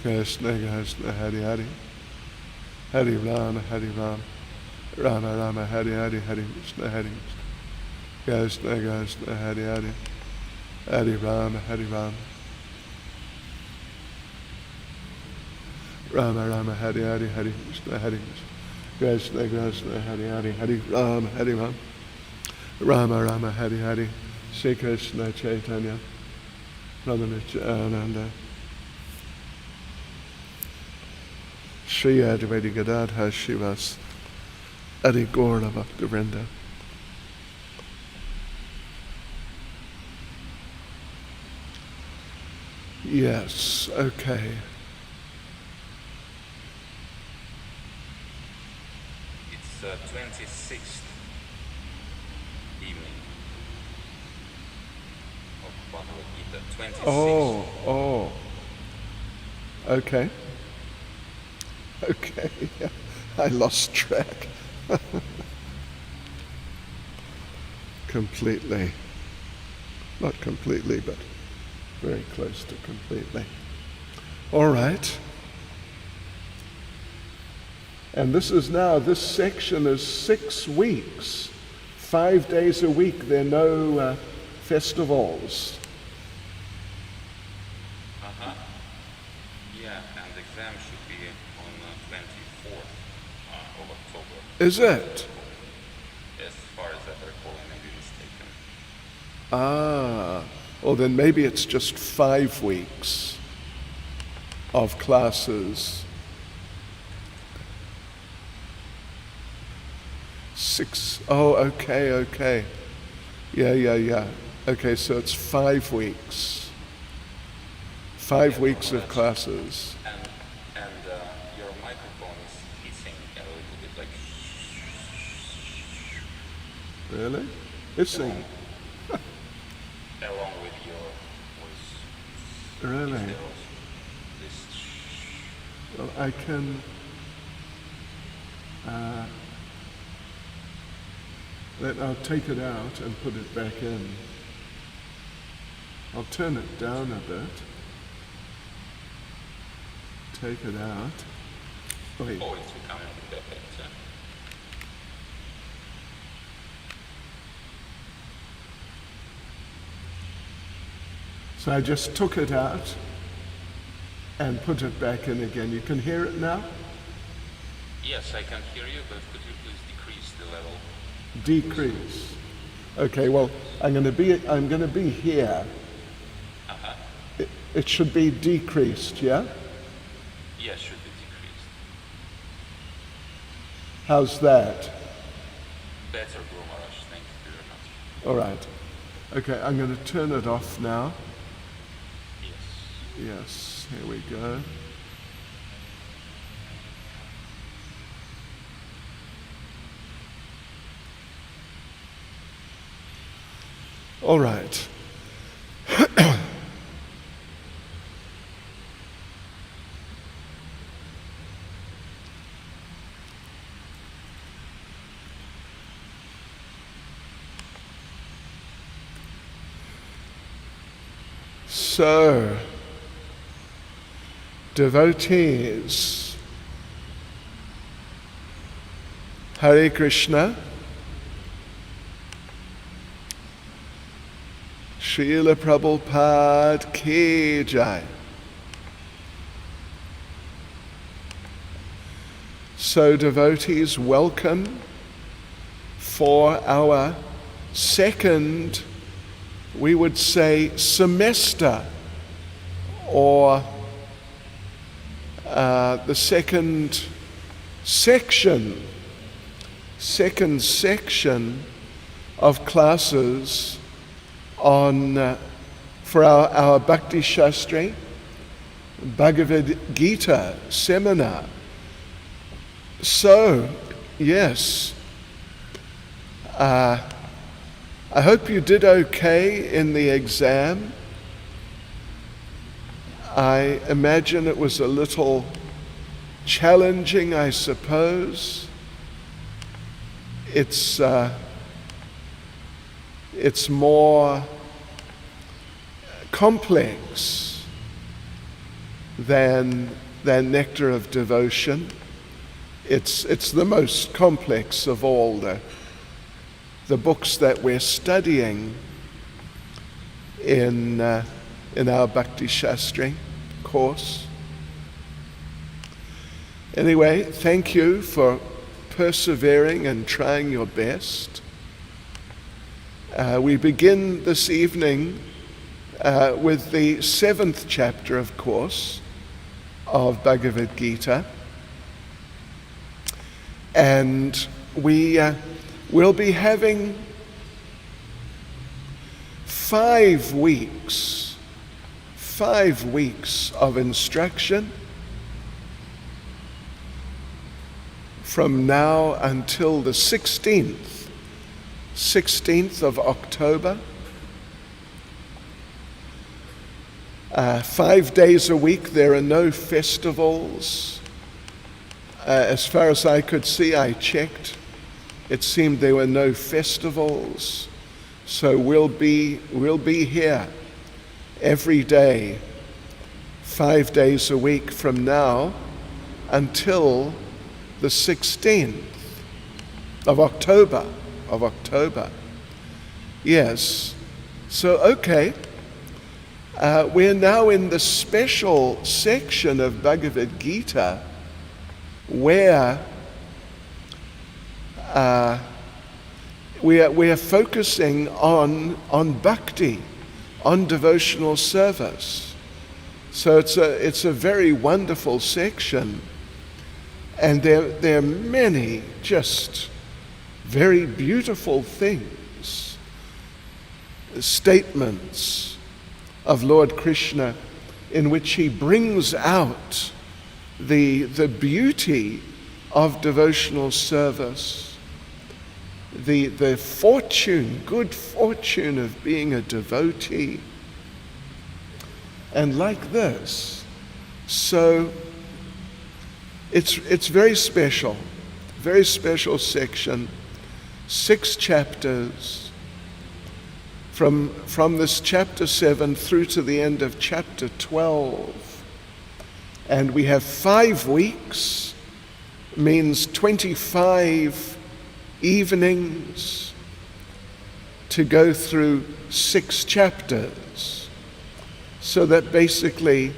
Krishna Krishna Hare Hare Hare Rama Hare Rama. Rama Rama Hare Hare Hare Krishna Krishna Krishna Hare Hare Hare Rama Hare Rama. Rama Rama Hare Hare Hare Krishna Krishna Krishna Hare Hare Hare Rama Hare Rama. Rama Rama Hare Hare. Shri Krishna Chaitanya Prabhu Nityananda Shri Advaita Gadadhar Shivas Adi Gaura Bhaktivinoda. Yes, okay. It's 26th evening of Bhagavad Gita. 26th. Oh. Okay. Okay, I lost track. Completely. Not completely, but very close to completely. All right. And this section is 6 weeks. 5 days a week, there are no festivals. Yeah, and the exam should be on the 24th of October. Is it? As far as I recall, I may be mistaken. Ah, well then maybe it's just 5 weeks of classes. 6, oh, okay. Yeah. Okay, so it's 5 weeks. 5 weeks of classes. And your microphone is hissing a little bit like... Really? Hissing? along with your voice. Really? Well, I can... I'll take it out and put it back in. I'll turn it down a bit. Take it out. Wait. Oh, it's becoming better. So I just took it out and put it back in again. You can hear it now? Yes, I can hear you, but could you please decrease the level? Decrease. Okay, well, I'm going to be here. It should be decreased, yeah? Yes, should be decreased. How's that? Better, Guru Maharaj. Thank you very much. All right. Okay, I'm going to turn it off now. Yes. Yes, here we go. All right. So, devotees, Hare Krishna, Srila Prabhupada Ki Jai. So devotees, welcome for our second, we would say, semester or the second section of classes on for our Bhakti Shastri Bhagavad Gita seminar. So, yes, I hope you did okay in the exam. I imagine it was a little challenging, I suppose. It's more complex than Nectar of Devotion. It's the most complex of all the books that we're studying in our Bhakti Shastri course. Anyway, thank you for persevering and trying your best. We begin this evening with the 7th chapter, of course, of Bhagavad Gita. And we will be having 5 weeks of instruction from now until the 16th of October. 5 days a week. There are no festivals. As far as I could see, I checked. It seemed there were no festivals. So we'll be here every day, 5 days a week from now until the 16th of October. Yes. So, okay. We're now in the special section of Bhagavad Gita where we are focusing on bhakti, on devotional service. So it's a very wonderful section, and there are many just very beautiful things, statements of Lord Krishna in which he brings out the beauty of devotional service, the good fortune of being a devotee, and like this. So it's very special section, 6 chapters, from this chapter 7 through to the end of chapter 12. And we have 5 weeks, means 25 evenings to go through 6 chapters. So that basically,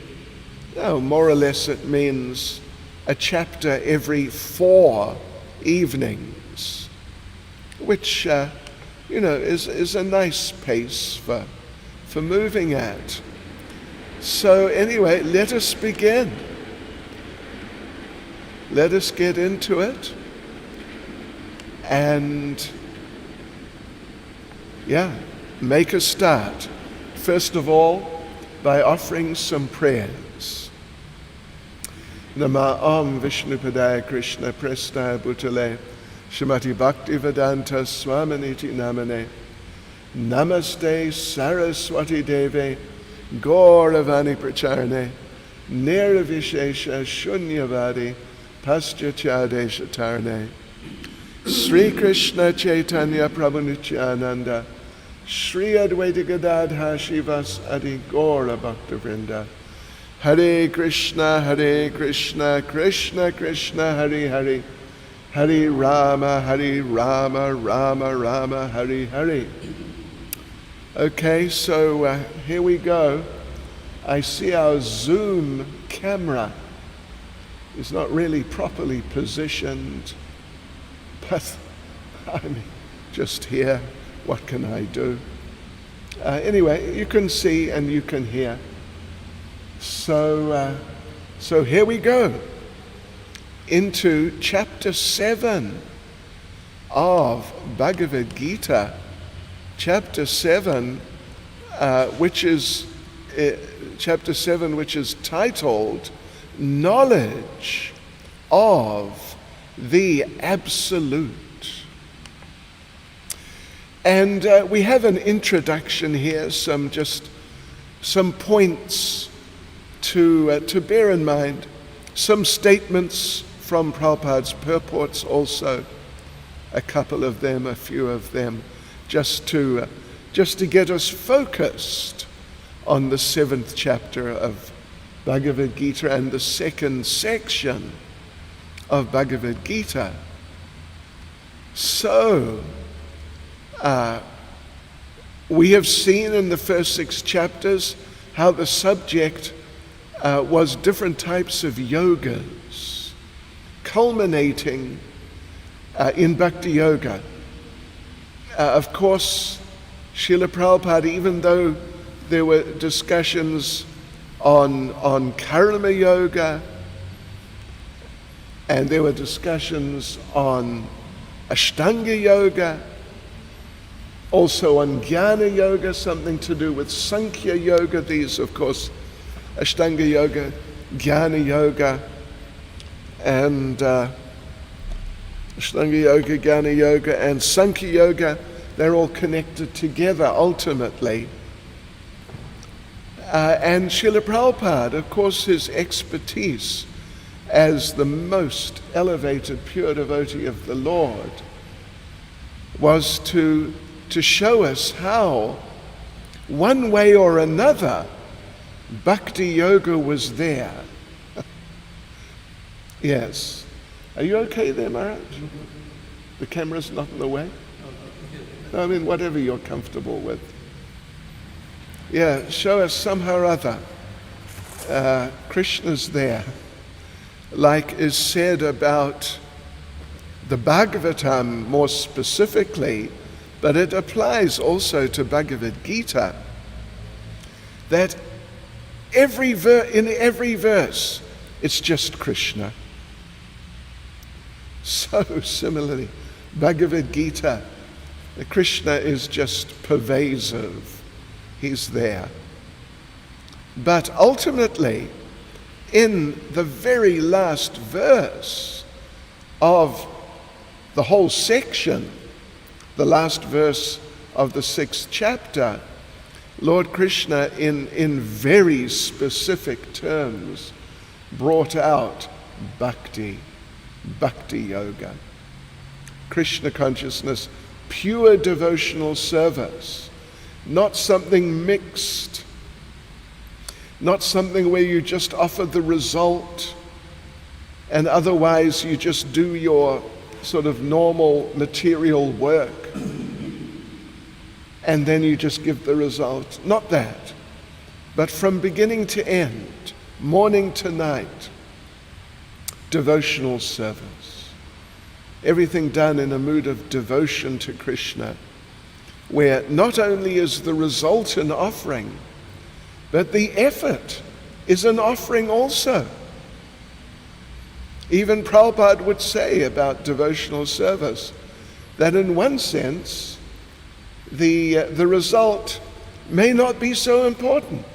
more or less it means a chapter every 4 evenings, which is a nice pace for moving at. So anyway, let us begin. Let us get into it. And make a start. First of all, by offering some prayers. Nama Om Vishnupadaya Krishna Prestaya Bhutale Shrimati Bhakti Vedanta Swaminiti Namane Namaste Saraswati Deve Gauravani Pracharane Nirvishesha Shunyavadi Paschachadesha Tarne Sri Krishna Chaitanya Prabhu Nityananda Sri Advaita Gadadha Shivas Adi Gaura Bhakta Vrinda Hare Krishna, Krishna Krishna, Hare Hare, Hare Rama, Rama Rama, Hare Hare. Okay, so here we go. I see our Zoom camera is not really properly positioned, but I'm just here. What can I do? Anyway, you can see and you can hear. So So here we go into chapter 7 of Bhagavad Gita. Chapter 7, which is titled Knowledge of the Absolute. And we have an introduction here, some points to bear in mind, some statements from Prabhupada's purports also, a couple of them, a few of them, just to get us focused on the 7th chapter of Bhagavad Gita and the second section of Bhagavad Gita. So, we have seen in the first 6 chapters how the subject was different types of yogas, culminating in Bhakti Yoga. Of course, Srila Prabhupada, even though there were discussions on Karma Yoga, and there were discussions on Ashtanga Yoga, also on Jnana Yoga, something to do with Sankhya Yoga. These, of course, Ashtanga Yoga, Jnana Yoga, and Ashtanga Yoga, Jnana Yoga, and Sankhya Yoga, they're all connected together ultimately. And Srila Prabhupada, of course, his expertise as the most elevated pure devotee of the Lord was to show us how, one way or another, Bhakti Yoga was there. Yes. Are you okay there, Maharaj? The camera's not in the way? I mean, whatever you're comfortable with. Yeah, show us somehow or other. Krishna's there. Like is said about the Bhagavatam more specifically, but it applies also to Bhagavad Gita, that in every verse, it's just Krishna. So similarly, Bhagavad Gita, Krishna is just pervasive. He's there. But ultimately, in the very last verse of the whole section, the last verse of the 6th chapter, Lord Krishna, in very specific terms, brought out bhakti yoga, Krishna consciousness, pure devotional service, not something mixed, not something where you just offer the result and otherwise you just do your sort of normal material work and then you just give the result. Not that, but from beginning to end, morning to night, devotional service. Everything done in a mood of devotion to Krishna, where not only is the result an offering, but the effort is an offering also. Even Prabhupada would say about devotional service that in one sense, the result may not be so important.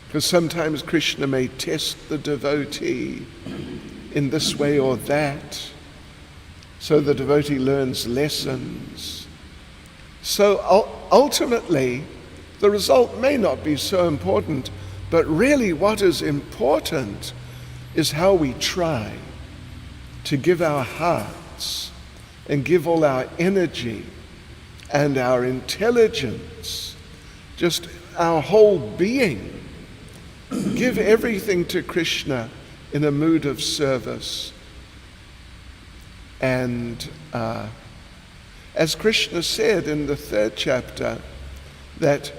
Because sometimes Krishna may test the devotee in this way or that, so the devotee learns lessons. So ultimately, the result may not be so important, but really what is important is how we try to give our hearts and give all our energy and our intelligence, just our whole being, give everything to Krishna in a mood of service. And as Krishna said in the 3rd chapter, that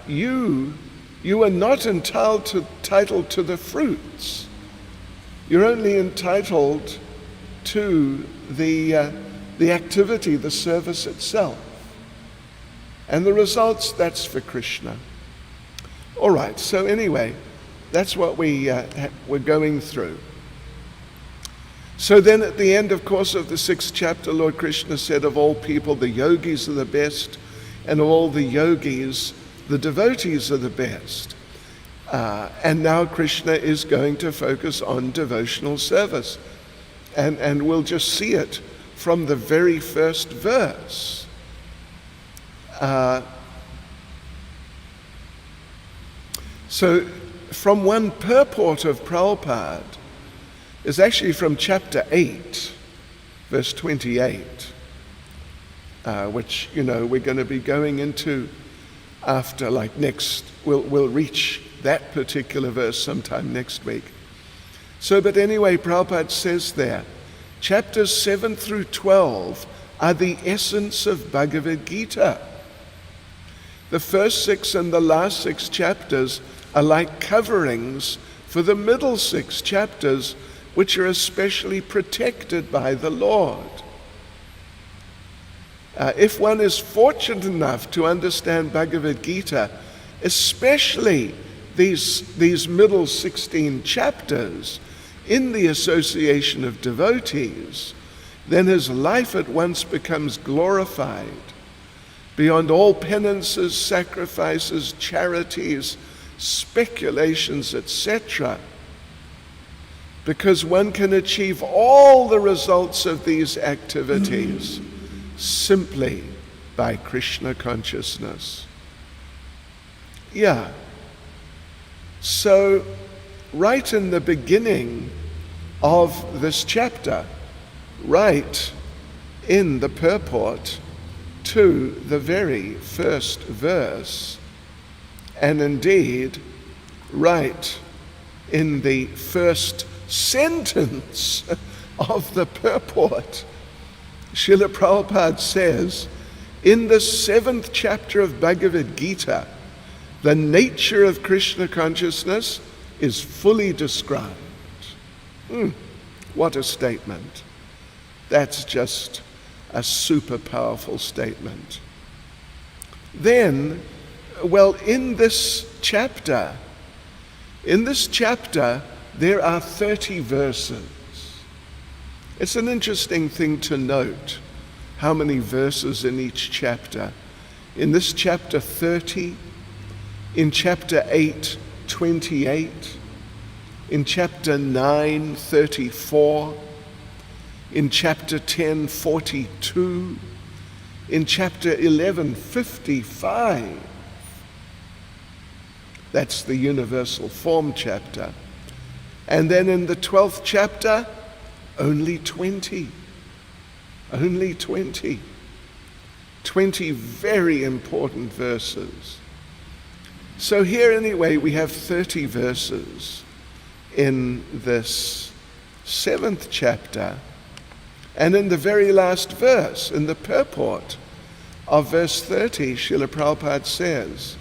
you are not entitled to the fruits. You're only entitled to the activity, the service itself. And the results, that's for Krishna. All right, so anyway, That's what we're going through. So then at the end, of course, of the 6th chapter, Lord Krishna said, of all people, the yogis are the best, and of all the yogis, the devotees are the best. And now Krishna is going to focus on devotional service. And we'll just see it from the very first verse. So from one purport of Prabhupada is actually from chapter 8, verse 28, which, we're going to be going into after, we'll reach that particular verse sometime next week. So, but anyway, Prabhupada says there, chapters 7 through 12 are the essence of Bhagavad Gita. The first 6 and the last 6 chapters are like coverings for the middle 6 chapters, which are especially protected by the Lord. If one is fortunate enough to understand Bhagavad Gita, especially these middle 16 chapters, in the association of devotees, then his life at once becomes glorified beyond all penances, sacrifices, charities, speculations, etc., because one can achieve all the results of these activities simply by Krishna consciousness. Yeah. So, right in the beginning of this chapter, right in the purport to the very first verse, and indeed right in the first sentence of the purport, Srila Prabhupada says, in the 7th chapter of Bhagavad Gita, the nature of Krishna consciousness is fully described. What a statement. That's just a super powerful statement. Then, in this chapter, there are 30 verses. It's an interesting thing to note how many verses in each chapter. In this chapter 30, in chapter 8, 28, in chapter 9, 34, in chapter 10, 42, in chapter 11, 55. That's the universal form chapter. And then in the 12th chapter, only 20. Only 20. 20 very important verses. So here anyway, we have 30 verses in this 7th chapter. And in the very last verse, in the purport of verse 30, Srila Prabhupada says,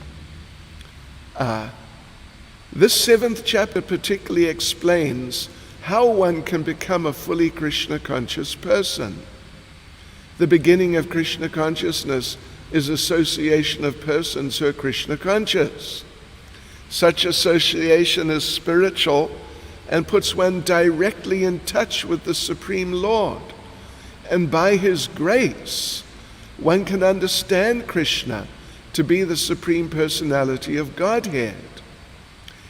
this 7th chapter particularly explains how one can become a fully Krishna conscious person. The beginning of Krishna consciousness is association of persons who are Krishna conscious. Such association is spiritual and puts one directly in touch with the Supreme Lord. And by His grace, one can understand Krishna to be the Supreme Personality of Godhead.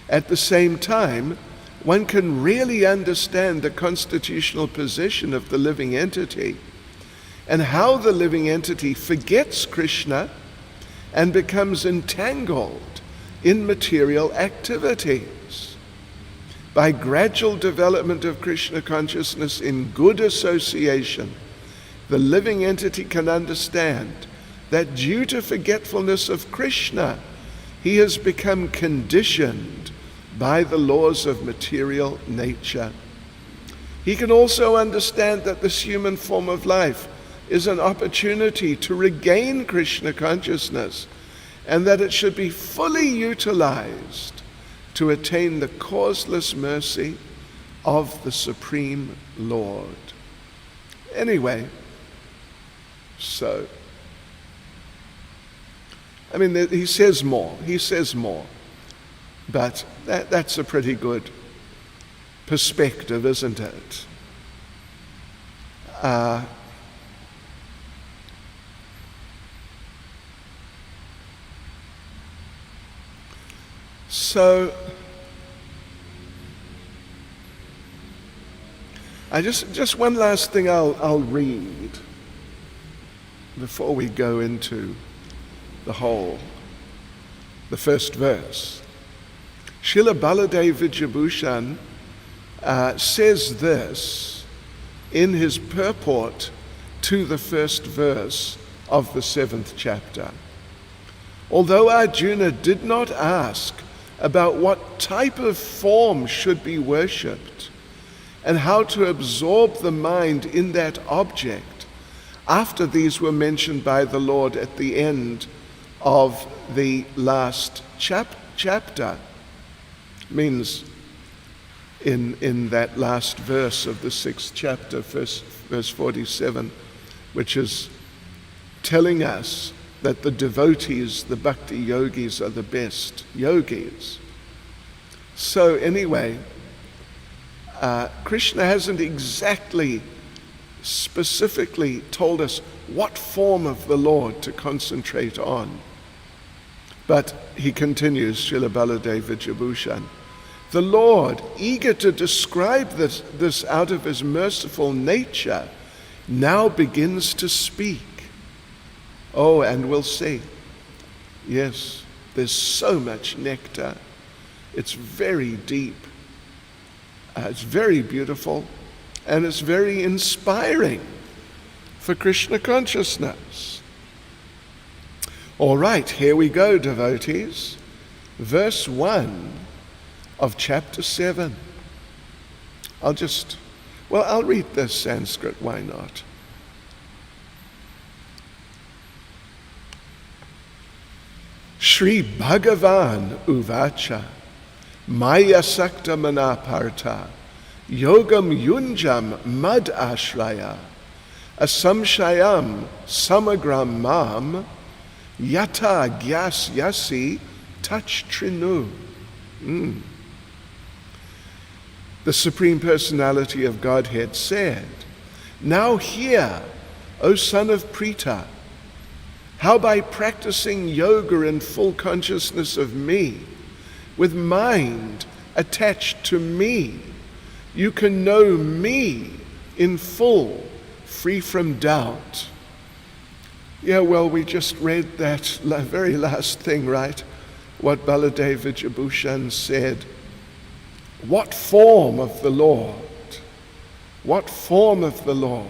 At the same time, one can really understand the constitutional position of the living entity and how the living entity forgets Krishna and becomes entangled in material activities. By gradual development of Krishna consciousness in good association, the living entity can understand that due to forgetfulness of Krishna, he has become conditioned by the laws of material nature. He can also understand that this human form of life is an opportunity to regain Krishna consciousness, and that it should be fully utilized to attain the causeless mercy of the Supreme Lord. Anyway, so, he says more. But that's a pretty good perspective, isn't it? So I just one last thing I'll read before we go into the first verse. Srila Baladev Vijayabhushan says this in his purport to the first verse of the 7th chapter. Although Arjuna did not ask about what type of form should be worshipped and how to absorb the mind in that object, after these were mentioned by the Lord at the end of the last chapter, means in that last verse of the 6th chapter, verse 47, which is telling us that the devotees, the bhakti yogis, are the best yogis. So anyway, Krishna hasn't exactly, specifically told us what form of the Lord to concentrate on. But he continues, Srila Baladev Vijayabhushan, the Lord, eager to describe this out of his merciful nature, now begins to speak. Oh, and we'll see. Yes, there's so much nectar. It's very deep. It's very beautiful. And it's very inspiring for Krishna consciousness. All right, here we go, devotees. Verse 1 of chapter 7. I'll read this Sanskrit, why not? Shri Bhagavan Uvacha Maya Sakta Manaparta Yogam Yunjam Mad Ashraya Asamshayam Samagram Mam Yata Gyas Yasi Touch Trinu. The Supreme Personality of Godhead said, now hear, O son of Prita, how by practicing yoga in full consciousness of me, with mind attached to me, you can know me in full, free from doubt. Yeah, well, we just read that very last thing, right? What Baladev Vijayabhushan said. What form of the Lord? What form of the Lord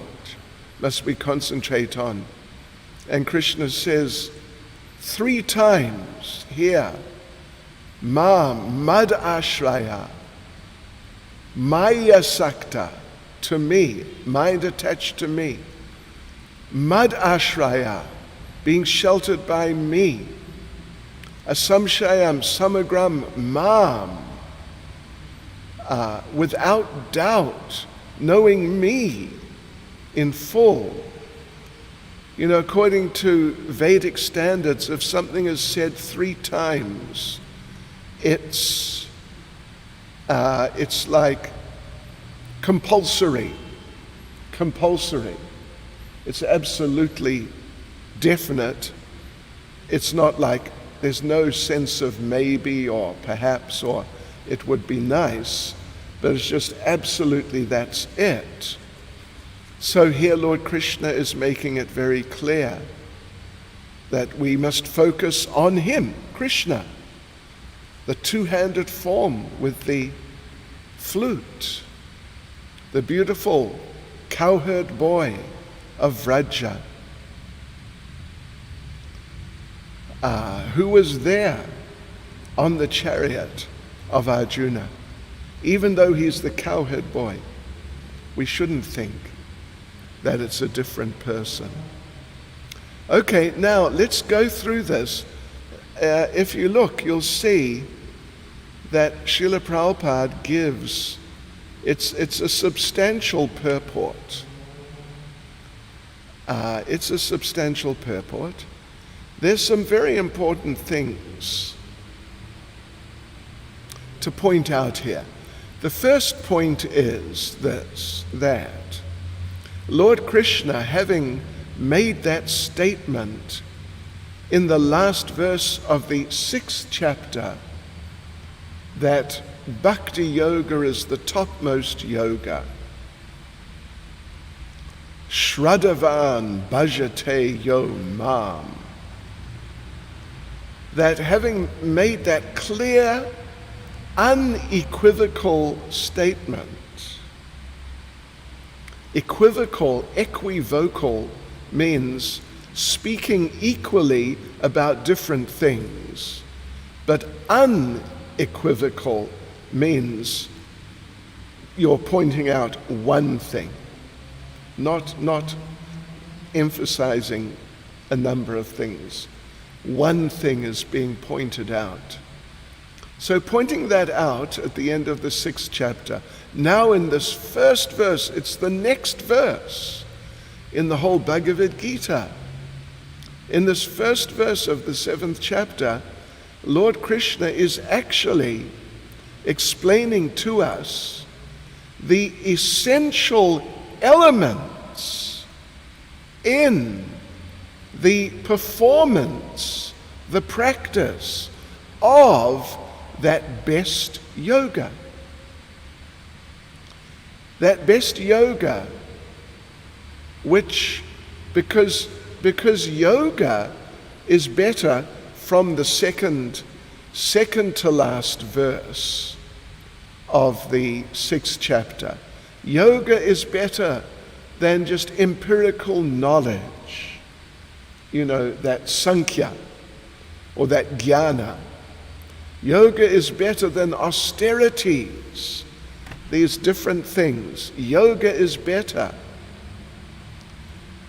must we concentrate on? And Krishna says 3 times here, Mam, Mad Ashraya, Maya Sakta, to me, mind attached to me. Mad Ashraya, being sheltered by me. Asamshayam Samagram Mam, without doubt, knowing me in full. You know, according to Vedic standards, if something is said 3 times, it's like compulsory. It's absolutely definite. It's not like there's no sense of maybe or perhaps or it would be nice, but it's just absolutely that's it. So here Lord Krishna is making it very clear that we must focus on him, Krishna, the 2-handed form with the flute, the beautiful cowherd boy of Vraja, who was there on the chariot of Arjuna. Even though he's the cowherd boy, we shouldn't think that it's a different person. Okay, now let's go through this. If you look, you'll see that Srila Prabhupada gives, it's a substantial purport. It's a substantial purport. There's some very important things to point out here. The first point is this, that Lord Krishna, having made that statement in the last verse of the 6th chapter, that Bhakti Yoga is the topmost yoga, Shraddhavan bhajate yo mam, that having made that clear, unequivocal statement, equivocal means speaking equally about different things, but unequivocal means you're pointing out one thing, not emphasizing a number of things. One thing is being pointed out. So pointing that out at the end of the 6th chapter, now in this first verse, it's the next verse in the whole Bhagavad Gita. In this first verse of the 7th chapter, Lord Krishna is actually explaining to us the essential elements in the performance, the practice of that best yoga. That best yoga, which, because yoga is better from the second to last verse of the 6th chapter. Yoga is better than just empirical knowledge, that sankhya or that jnana. Yoga is better than austerities, these different things. Yoga is better.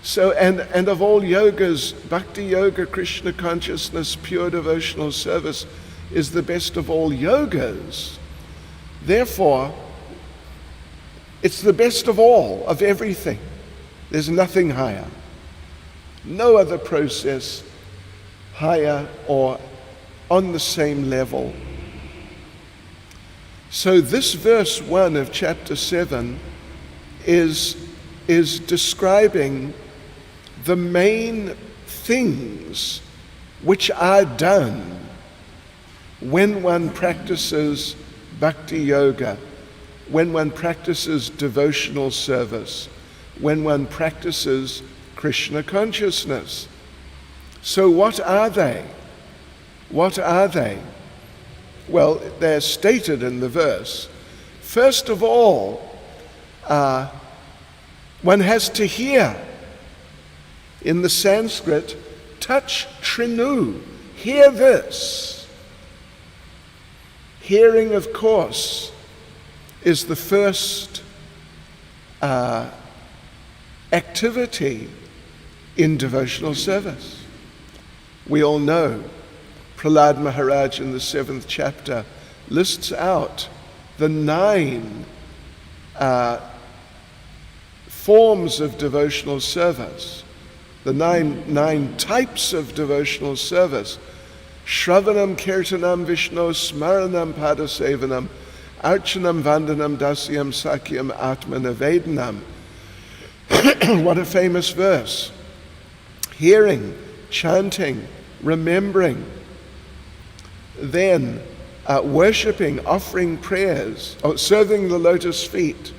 So, and of all yogas, Bhakti Yoga, Krishna consciousness, pure devotional service is the best of all yogas. Therefore, it's the best of all, of everything. There's nothing higher. No other process higher or on the same level. So this verse 1 of chapter 7 is describing the main things which are done when one practices bhakti yoga, when one practices devotional service, when one practices Krishna consciousness. So what are they? What are they? Well, they're stated in the verse. First of all, one has to hear. In the Sanskrit, touch trinu, hear this. Hearing, of course, is the first activity in devotional service. We all know Prahlad Maharaj in the 7th chapter lists out the 9 forms of devotional service, the nine types of devotional service. Shravanam, Kirtanam, Vishnu, Smaranam, Padasevanam, Archanam, Vandanam, Dasyam, Sakyam, Atmanavedanam. What a famous verse. Hearing, chanting, remembering, then worshipping, offering prayers, serving the lotus feet,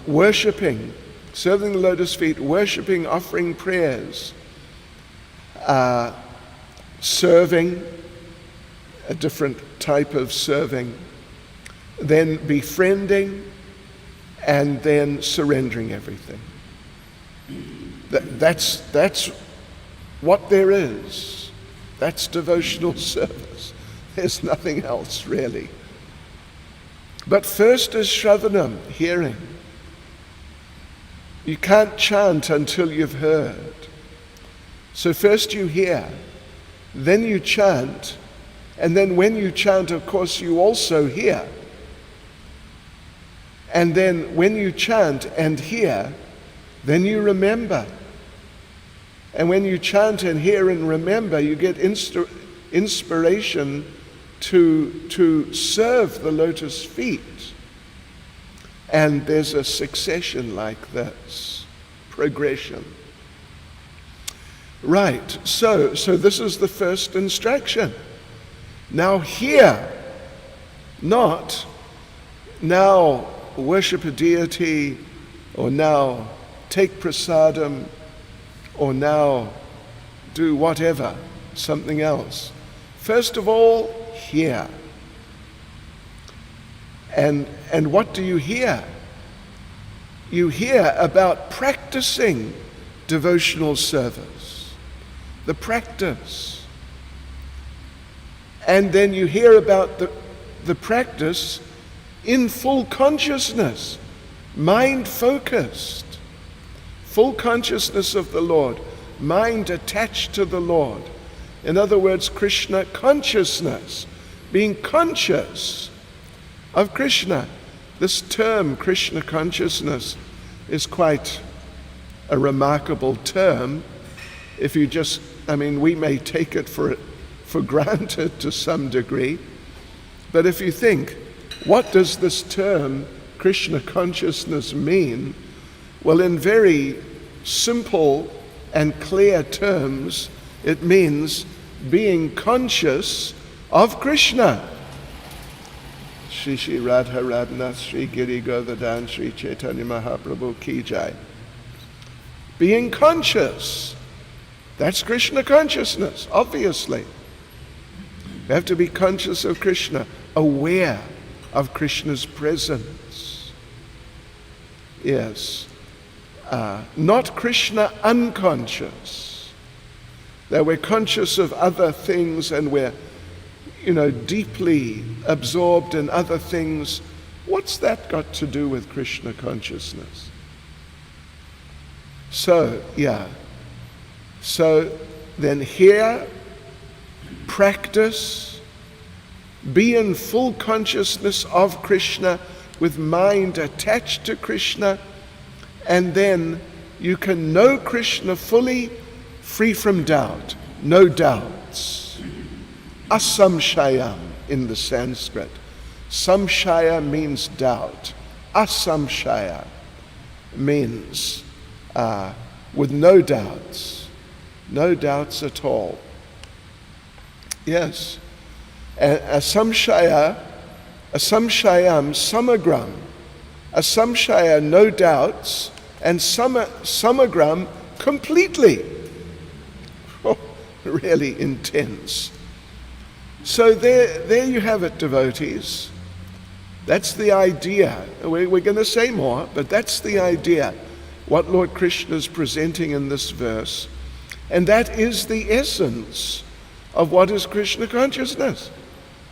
worshipping, serving the lotus feet, worshipping, offering prayers, serving, a different type of serving, then befriending, and then surrendering everything. That's what there is. That's devotional service. There's nothing else really. But first is Shravanam, hearing. You can't chant until you've heard. So first you hear, then you chant, and then when you chant, of course, you also hear. And then when you chant and hear, then you remember. And when you chant and hear and remember, you get inspiration to serve the lotus feet. And there's a succession like this, progression. Right, so this is the first instruction. Now hear, not now worship a deity, or now take prasadam, or now do whatever, something else. First of all, hear. And what do you hear? You hear about practicing devotional service, the practice. And then you hear about the practice in full consciousness, mind focused, full consciousness of the Lord, mind attached to the Lord. In other words, Krishna consciousness, being conscious of Krishna. This term, Krishna consciousness, is quite a remarkable term. If you just, we may take it for granted to some degree, but if you think, what does this term, Krishna consciousness, mean? Well, in very simple and clear terms, it means being conscious of Krishna. Shri Shri Radha Radhanath Shri Giri Govardhan Shri Chaitanya Mahaprabhu Ki Jai. Being conscious. That's Krishna consciousness, obviously. We have to be conscious of Krishna, aware of Krishna's presence. Yes. Not Krishna unconscious. That we're conscious of other things and we're deeply absorbed in other things. What's that got to do with Krishna consciousness? So then hear, practice, be in full consciousness of Krishna with mind attached to Krishna, and then you can know Krishna fully, free from doubt, no doubts. Asamshayam in the Sanskrit. Samshaya means doubt. Asamshaya means with no doubts at all. Yes. Asamshayam samagram. Asamshaya, no doubts, and samagram, completely. Oh, really intense. So there you have it, devotees. That's the idea. We're going to say more, but that's the idea, what Lord Krishna is presenting in this verse. And that is the essence of what is Krishna consciousness,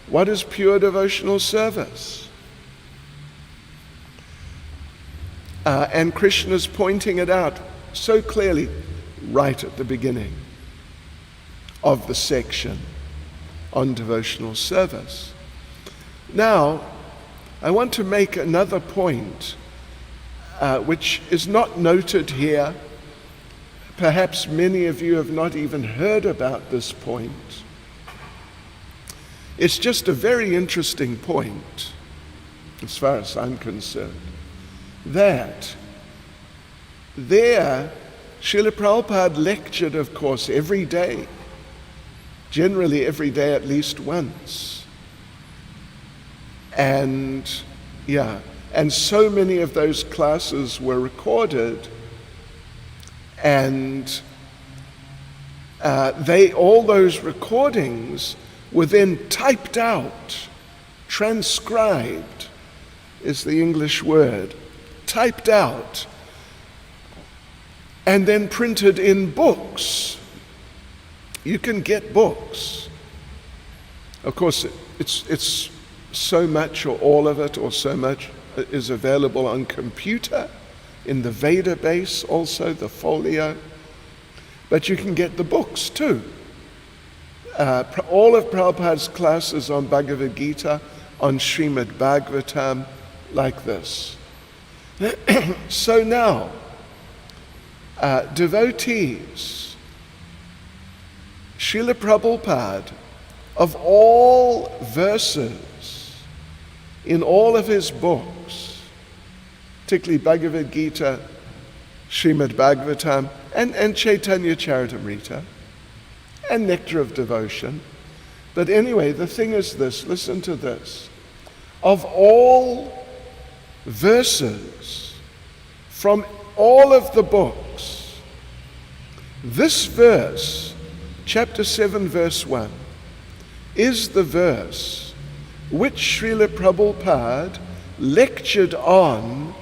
what is pure devotional service. And Krishna is pointing it out so clearly right at the beginning of the section on devotional service. Now, I want to make another point which is not noted here. Perhaps many of you have not even heard about this point. It's just a very interesting point, as far as I'm concerned, that there, Srila Prabhupada lectured, of course, every day, generally every day at least once. And so many of those classes were recorded, and all those recordings were then typed out, transcribed is the English word, typed out, and then printed in books. You can get books. Of course, it's so much, or all of it, or so much is available on computer, in the Veda base also, the folio. But you can get the books too. All of Prabhupada's classes on Bhagavad Gita, on Srimad Bhagavatam, like this. So now, devotees, Srila Prabhupada of all verses in all of his books, particularly Bhagavad Gita, Srimad Bhagavatam, and Chaitanya Charitamrita, and Nectar of Devotion. But anyway, the thing is this, listen to this. Of all verses from all of the books, this verse, chapter 7, verse 1, is the verse which Srila Prabhupada lectured on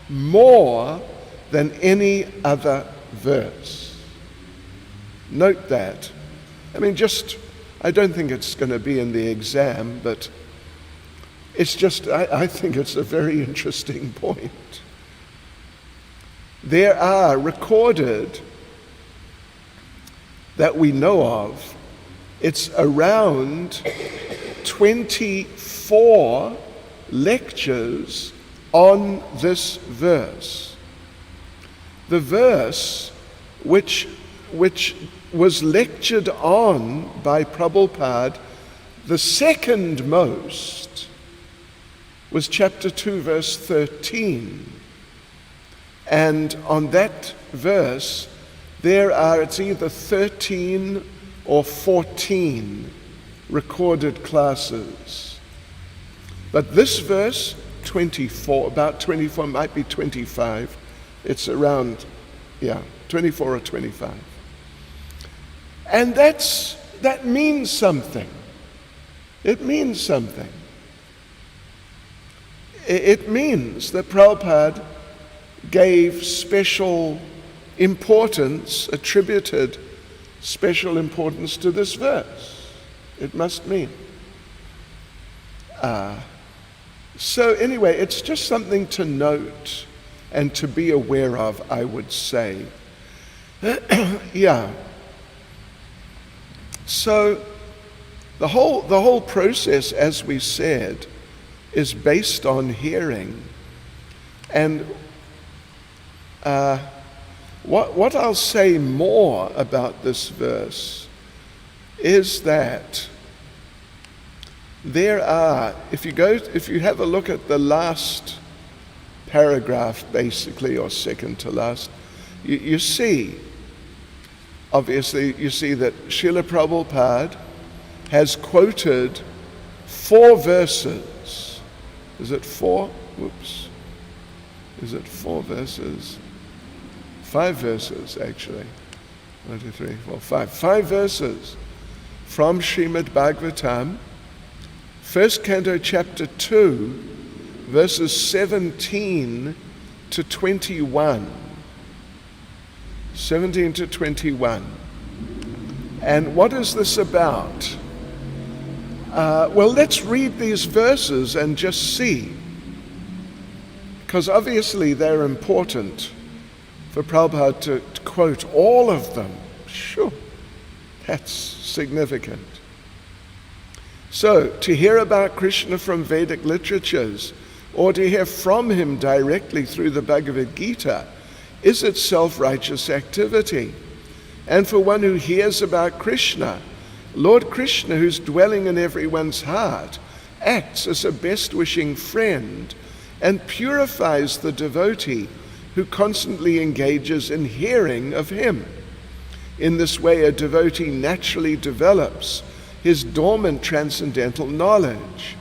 more than any other verse. Note that. I mean, I don't think it's going to be in the exam, but it's just, I think it's a very interesting point. There are recorded, that we know of, it's around 24 lectures on this verse. The verse which was lectured on by Prabhupada, the second most, was chapter 2, verse 13. And on that verse, it's either 13 or 14 recorded classes. But this verse, 24, about 24, might be 25. It's around, 24 or 25. And that means something. It means something. It means that Prabhupada gave special importance, attributed special importance to this verse. It must mean. So anyway, it's just something to note and to be aware of, I would say. So the whole process, as we said, is based on hearing. And what I'll say more about this verse is that there are, if you have a look at the last paragraph, basically, or second to last, you see, obviously, you see that Srila Prabhupada has quoted 4 verses. Is it 4? Whoops. Is it 4 verses? 5 verses, actually. 1, 2, 3, 4, 5. 5 verses from Srimad Bhagavatam, first canto, chapter 2, verses 17 to 21. 17 to 21. And what is this about? Well, let's read these verses and just see. Because obviously they're important for Prabhupada to quote all of them. Sure, that's significant. So, to hear about Krishna from Vedic literatures, or to hear from him directly through the Bhagavad Gita, is itself righteous activity. And for one who hears about Krishna, Lord Krishna, who's dwelling in everyone's heart, acts as a best-wishing friend and purifies the devotee who constantly engages in hearing of him. In this way, a devotee naturally develops his dormant transcendental knowledge.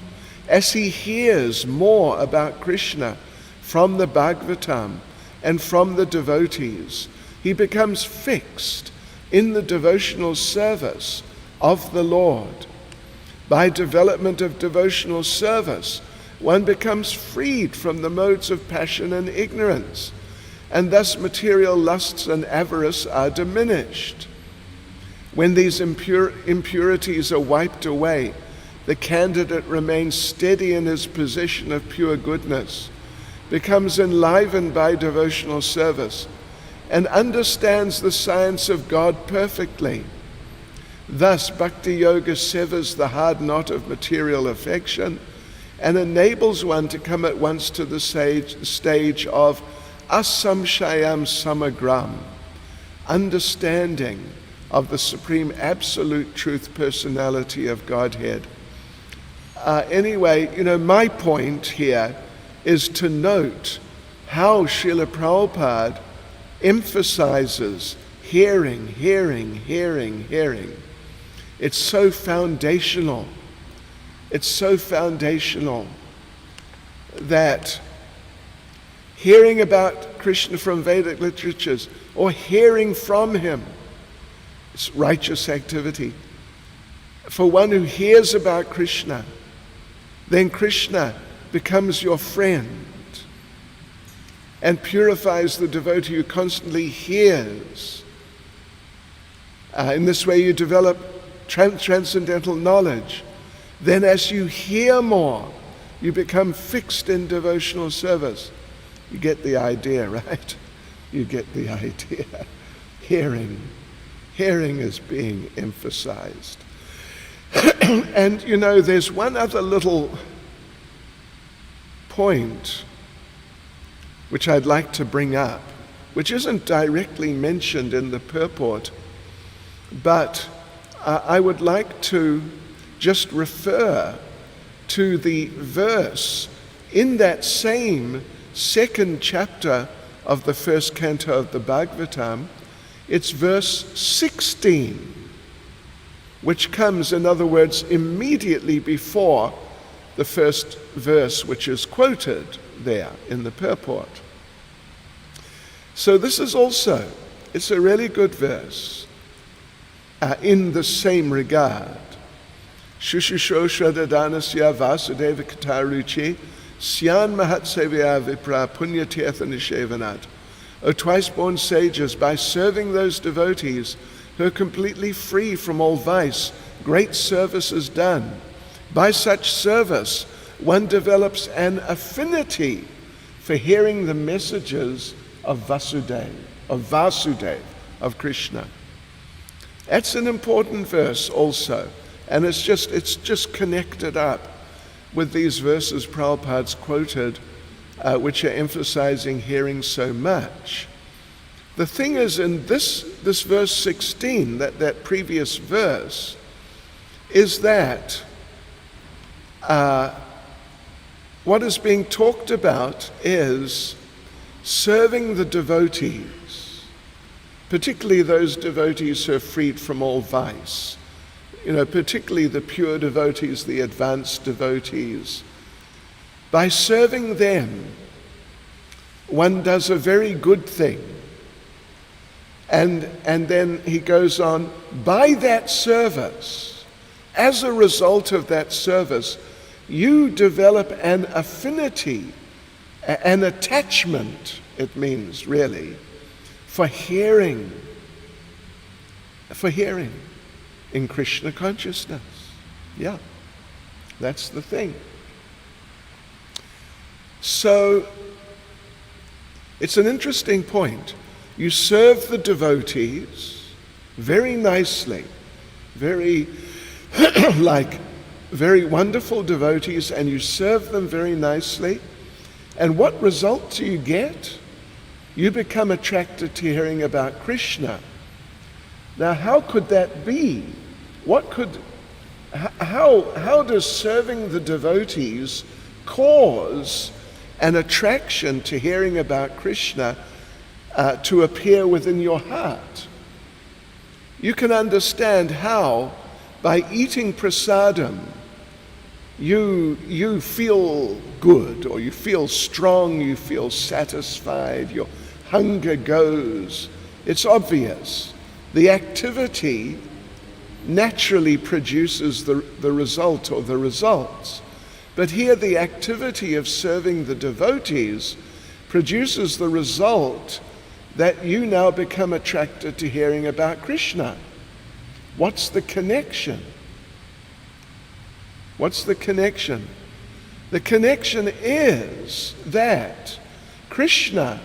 As he hears more about Krishna from the Bhagavatam and from the devotees, he becomes fixed in the devotional service of the Lord. By development of devotional service, one becomes freed from the modes of passion and ignorance, and thus material lusts and avarice are diminished. When these impurities are wiped away, the candidate remains steady in his position of pure goodness, becomes enlivened by devotional service, and understands the science of God perfectly. Thus, Bhakti Yoga severs the hard knot of material affection and enables one to come at once to the stage of asamshayam samagram, understanding of the Supreme Absolute Truth Personality of Godhead. Anyway, my point here is to note how Srila Prabhupada emphasizes hearing. It's so foundational. It's so foundational that hearing about Krishna from Vedic literatures or hearing from him, it's righteous activity. For one who hears about Krishna, then Krishna becomes your friend and purifies the devotee who constantly hears. In this way you develop transcendental knowledge. Then as you hear more, you become fixed in devotional service. You get the idea, right? You get the idea. Hearing is being emphasized. And there's one other little point which I'd like to bring up, which isn't directly mentioned in the purport, but I would like to just refer to the verse in that same second chapter of the first canto of the Bhagavatam. It's verse 16, which comes, in other words, immediately before the first verse, which is quoted there in the purport. So this is also, it's a really good verse in the same regard. Shushusho Shradhadanasya Vasudeva Kataruchi Syan Mahatsevya Vipra Punyatirtha Nishevanat. O twice-born sages, by serving those devotees who are completely free from all vice, great service is done. By such service, one develops an affinity for hearing the messages of Vasudeva, of Krishna. That's an important verse also, and it's just connected up with these verses Prabhupada's quoted, which are emphasizing hearing so much. The thing is, in this verse 16, that previous verse, is that what is being talked about is serving the devotees, particularly those devotees who are freed from all vice, particularly the pure devotees, the advanced devotees. By serving them, one does a very good thing. And then he goes on, by that service, as a result of that service, you develop an affinity, an attachment, it means really, for hearing in Krishna consciousness. Yeah, that's the thing. So, it's an interesting point. You serve the devotees very nicely, very very wonderful devotees, and you serve them very nicely. And what result do you get? You become attracted to hearing about Krishna. Now, how could that be? How does serving the devotees cause an attraction to hearing about Krishna to appear within your heart? You can understand how, by eating prasadam, you feel good, or you feel strong, you feel satisfied, your hunger goes. It's obvious. The activity naturally produces the result or the results. But here the activity of serving the devotees produces the result that you now become attracted to hearing about Krishna. What's the connection? What's the connection? The connection is that Krishna,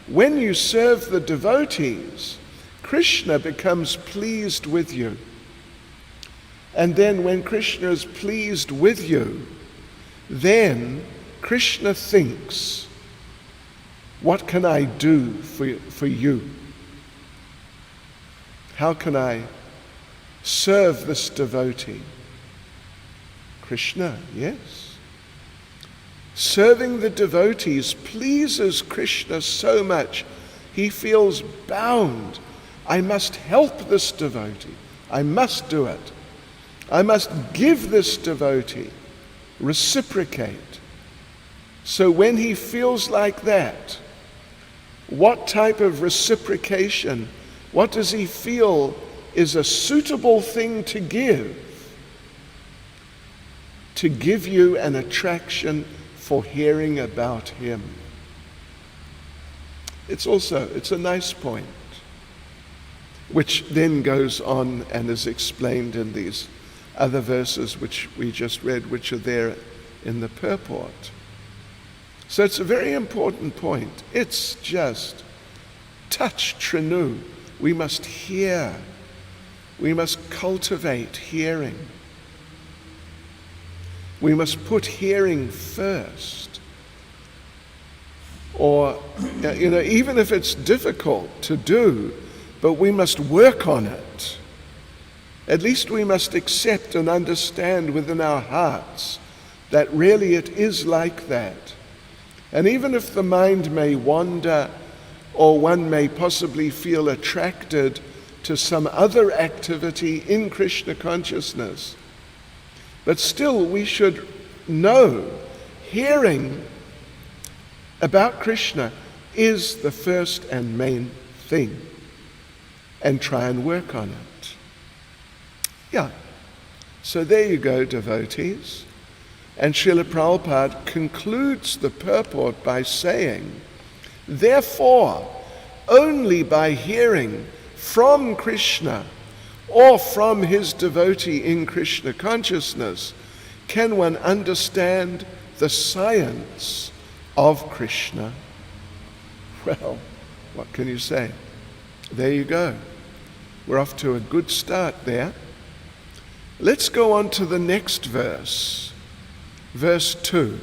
when you serve the devotees, Krishna becomes pleased with you. And then when Krishna is pleased with you, then Krishna thinks, what can I do for you? How can I serve this devotee? Krishna, yes. Serving the devotees pleases Krishna so much, he feels bound. I must help this devotee. I must do it. I must give this devotee, reciprocate. So when he feels like that, what type of reciprocation, what does he feel is a suitable thing to give? To give you an attraction for hearing about him. It's a nice point, which then goes on and is explained in these other verses which we just read, which are there in the purport. So it's a very important point. It's just touch trinu. We must hear. We must cultivate hearing. We must put hearing first. Or, even if it's difficult to do, but we must work on it. At least we must accept and understand within our hearts that really it is like that. And even if the mind may wander, or one may possibly feel attracted to some other activity in Krishna consciousness, but still we should know hearing about Krishna is the first and main thing, and try and work on it. Yeah. So there you go, devotees. And Srila Prabhupada concludes the purport by saying, therefore, only by hearing from Krishna or from his devotee in Krishna consciousness can one understand the science of Krishna. Well, what can you say? There you go. We're off to a good start there. Let's go on to the next verse, verse 2.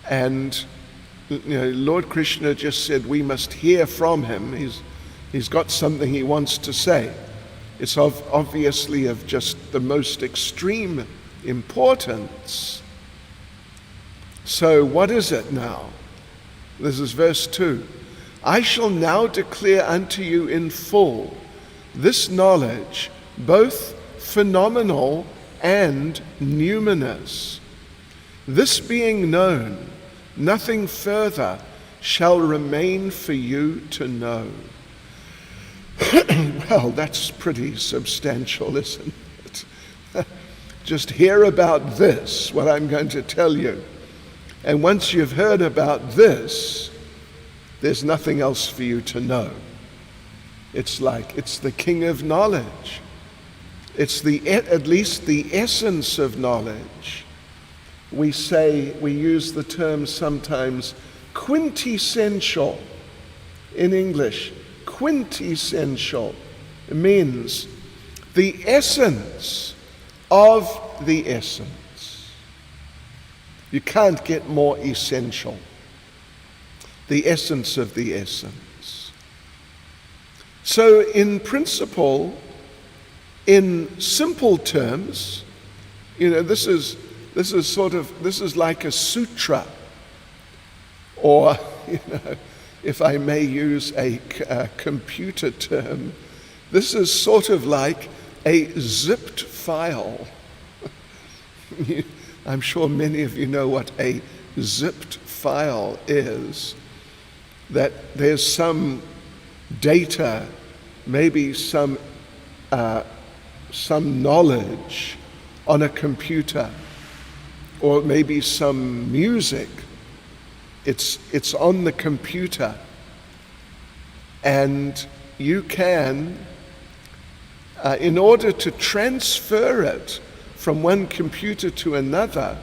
And Lord Krishna just said we must hear from him. He's got something he wants to say. It's obviously of just the most extreme importance. So what is it now? This is verse 2. I shall now declare unto you in full this knowledge, both phenomenal and numinous. This being known, nothing further shall remain for you to know. Well, that's pretty substantial, isn't it? Just hear about this, what I'm going to tell you. And once you've heard about this, there's nothing else for you to know. It's like, it's the king of knowledge. It's at least the essence of knowledge. We use the term sometimes quintessential in English. Quintessential means the essence of the essence. You can't get more essential. The essence of the essence. So in principle, in simple terms, this is like a sutra, or if I may use a computer term, this is sort of like a zipped file. I'm sure many of you know what a zipped file is. That there's some data, maybe some knowledge on a computer, or maybe some music. It's on the computer, and you can, in order to transfer it from one computer to another,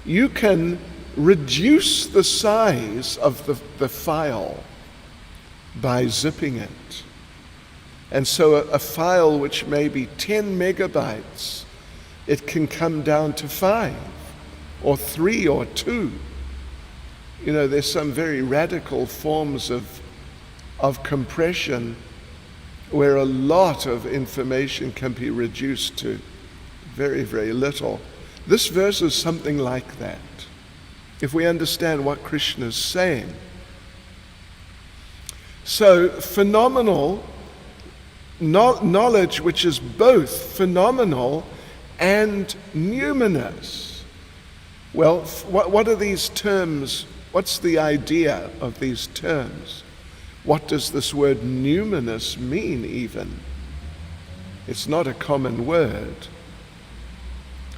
you can reduce the size of the file by zipping it. And so a file which may be 10 megabytes, it can come down to 5 or 3 or 2. There's some very radical forms of compression where a lot of information can be reduced to very, very little. This verse is something like that. If we understand what Krishna is saying. So phenomenal knowledge, which is both phenomenal and numinous. Well, what are these terms? What's the idea of these terms? What does this word numinous mean even? It's not a common word.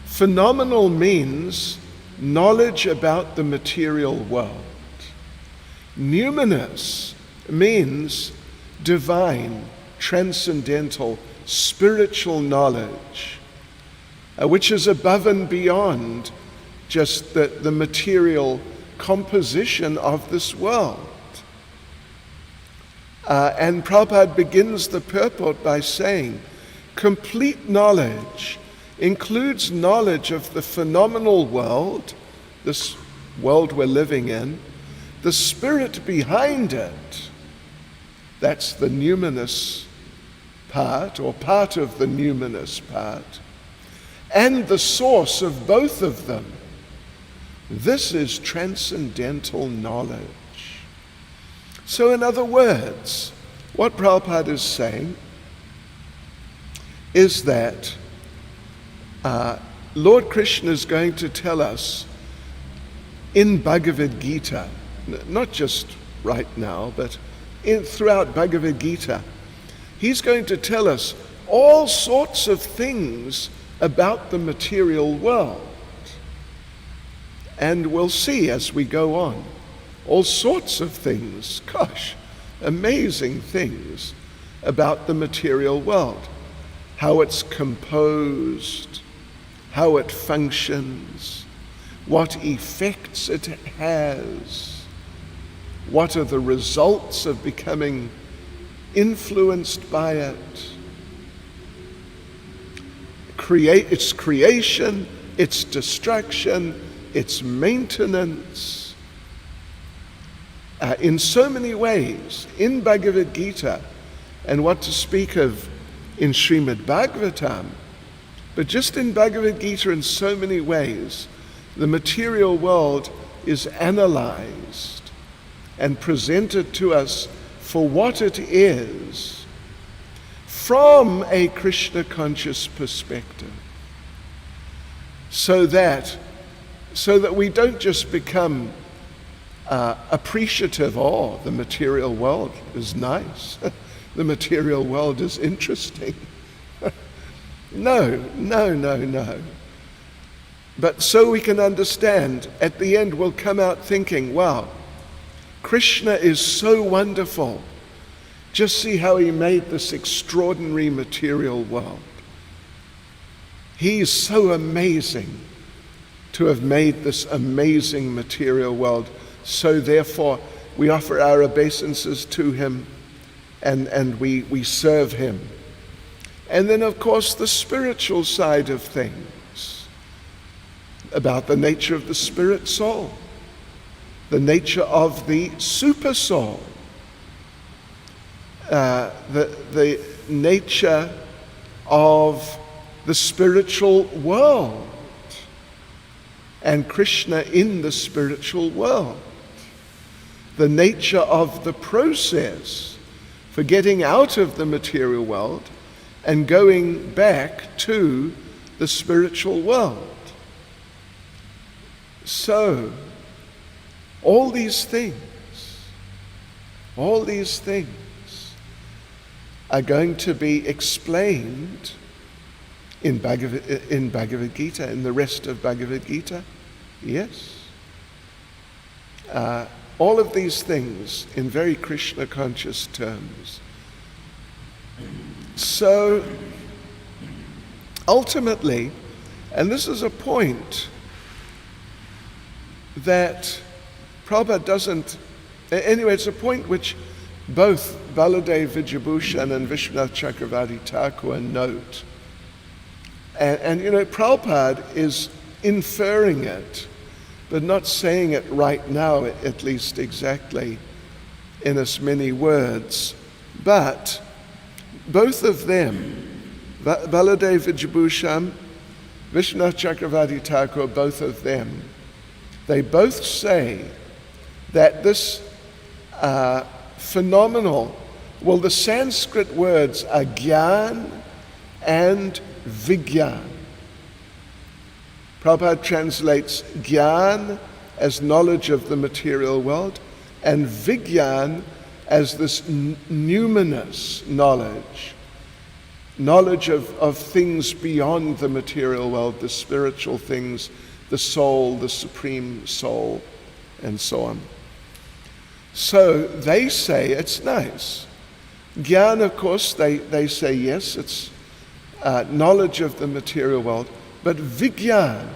Phenomenal means knowledge about the material world. Numinous means divine, transcendental, spiritual knowledge, which is above and beyond just the material composition of this world. And Prabhupada begins the purport by saying, complete knowledge includes knowledge of the phenomenal world, this world we're living in, the spirit behind it, that's the numinous part, or part of the numinous part, and the source of both of them. This is transcendental knowledge. So in other words, what Prabhupada is saying is that Lord Krishna is going to tell us in Bhagavad Gita, not just right now, but throughout Bhagavad Gita, he's going to tell us all sorts of things about the material world. And we'll see as we go on, all sorts of things, gosh, amazing things about the material world, how it's composed, how it functions, what effects it has, what are the results of becoming influenced by it, its creation, its destruction, its maintenance, in so many ways in Bhagavad Gita, and what to speak of in Srimad Bhagavatam. But just in Bhagavad Gita, in so many ways, the material world is analyzed and presented to us for what it is from a Krishna conscious perspective, so that we don't just become appreciative, oh, the material world is nice, the material world is interesting. No. But so we can understand, at the end we'll come out thinking, wow, Krishna is so wonderful. Just see how he made this extraordinary material world. He's so amazing to have made this amazing material world. So therefore, we offer our obeisances to him and we serve him. And then, of course, the spiritual side of things, about the nature of the spirit soul, the nature of the super soul, the nature of the spiritual world, and Krishna in the spiritual world, the nature of the process for getting out of the material world and going back to the spiritual world. So, all these things are going to be explained in Bhagavad Gita, in the rest of Bhagavad Gita. Yes. All of these things in very Krishna conscious terms. So, ultimately, and this is a point that Prabhupada doesn't, anyway, it's a point which both Baladev Vijayabhushan and Vishwanath Chakravarti Thakur note. And Prabhupada is inferring it, but not saying it right now, at least exactly in as many words. But both of them, Baladev Vijabhusham, Vishwanath Chakravarti Thakur, both of them, they both say that this phenomenal, well, the Sanskrit words are Gyan and Vigyan. Prabhupada translates Gyan as knowledge of the material world and Vigyan as this numinous knowledge of things beyond the material world, the spiritual things, the soul, the supreme soul, and so on. So they say it's nice. Gyan, of course, they say yes, it's knowledge of the material world. But Vigyan,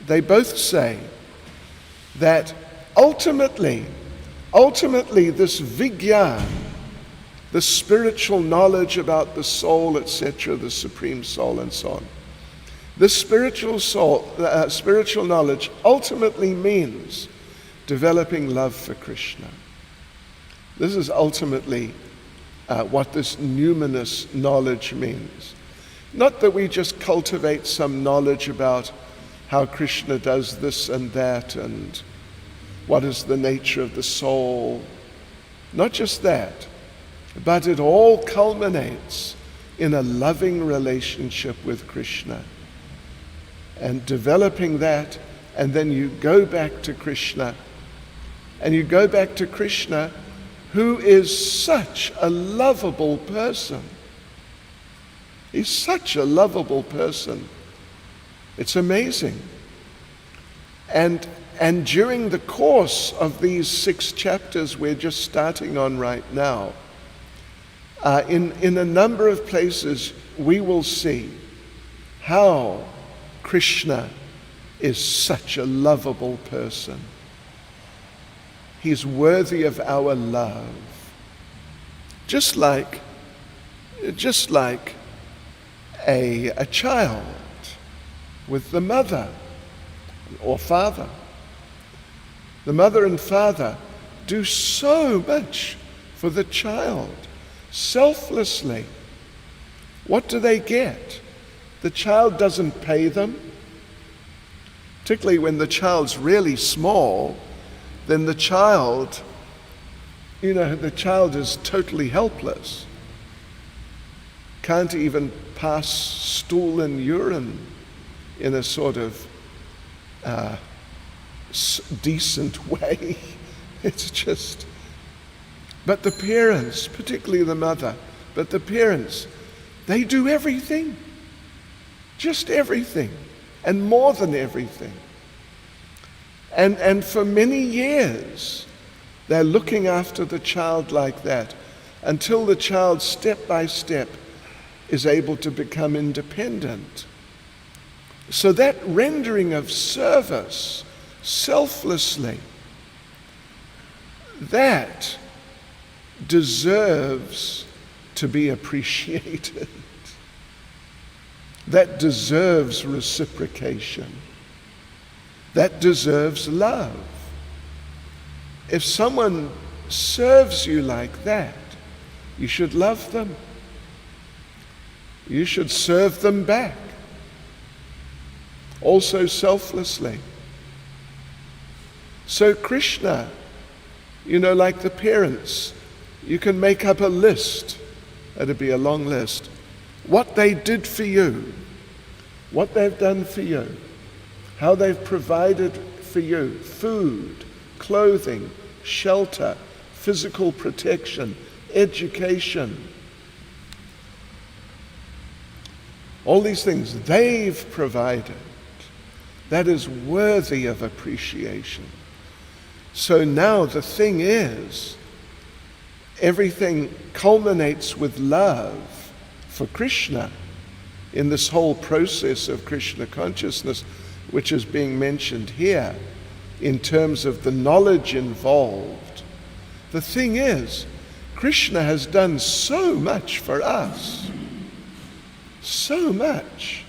they both say that ultimately this Vigyan, the spiritual knowledge about the soul, etc., the supreme soul, and so on, this spiritual knowledge ultimately means developing love for Krishna. This is ultimately what this numinous knowledge means. Not that we just cultivate some knowledge about how Krishna does this and that and what is the nature of the soul. Not just that, but it all culminates in a loving relationship with Krishna. And developing that, and then you go back to Krishna. And you go back to Krishna, who is such a lovable person. He's such a lovable person. It's amazing. And during the course of these 6 chapters we're just starting on right now, in a number of places we will see how Krishna is such a lovable person. He's worthy of our love. Just like a child with the mother or father. The mother and father do so much for the child, selflessly. What do they get? The child doesn't pay them. Particularly when the child's really small, then the child is totally helpless. Can't even pass stool and urine in a sort of decent way. It's just... But the parents, particularly the mother, but the parents, they do everything. Just everything. And more than everything. And for many years, they're looking after the child like that until the child, step by step, is able to become independent. So that rendering of service selflessly, that deserves to be appreciated. That deserves reciprocation. That deserves love. If someone serves you like that, you should love them. You should serve them back. Also selflessly. So Krishna, like the parents, you can make up a list. It'll be a long list. What they did for you, what they've done for you, how they've provided for you food, clothing, shelter, physical protection, education. All these things they've provided. That is worthy of appreciation. So now the thing is, everything culminates with love for Krishna in this whole process of Krishna consciousness, which is being mentioned here in terms of the knowledge involved. The thing is, Krishna has done so much for us. So much.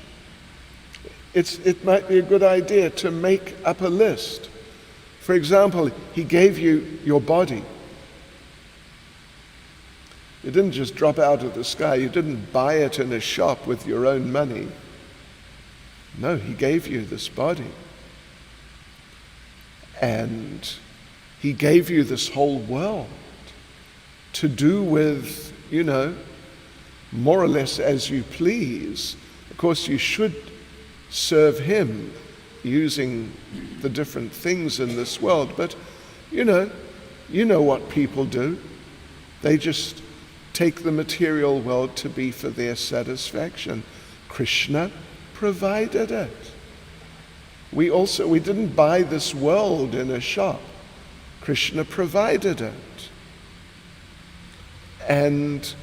It might be a good idea to make up a list. For example, he gave you your body. It didn't just drop out of the sky. You didn't buy it in a shop with your own money. No, he gave you this body. And he gave you this whole world to do with, more or less as you please. Of course, you should serve him using the different things in this world. But, you know what people do. They just take the material world to be for their satisfaction. Krishna provided it. We didn't buy this world in a shop. Krishna provided it. And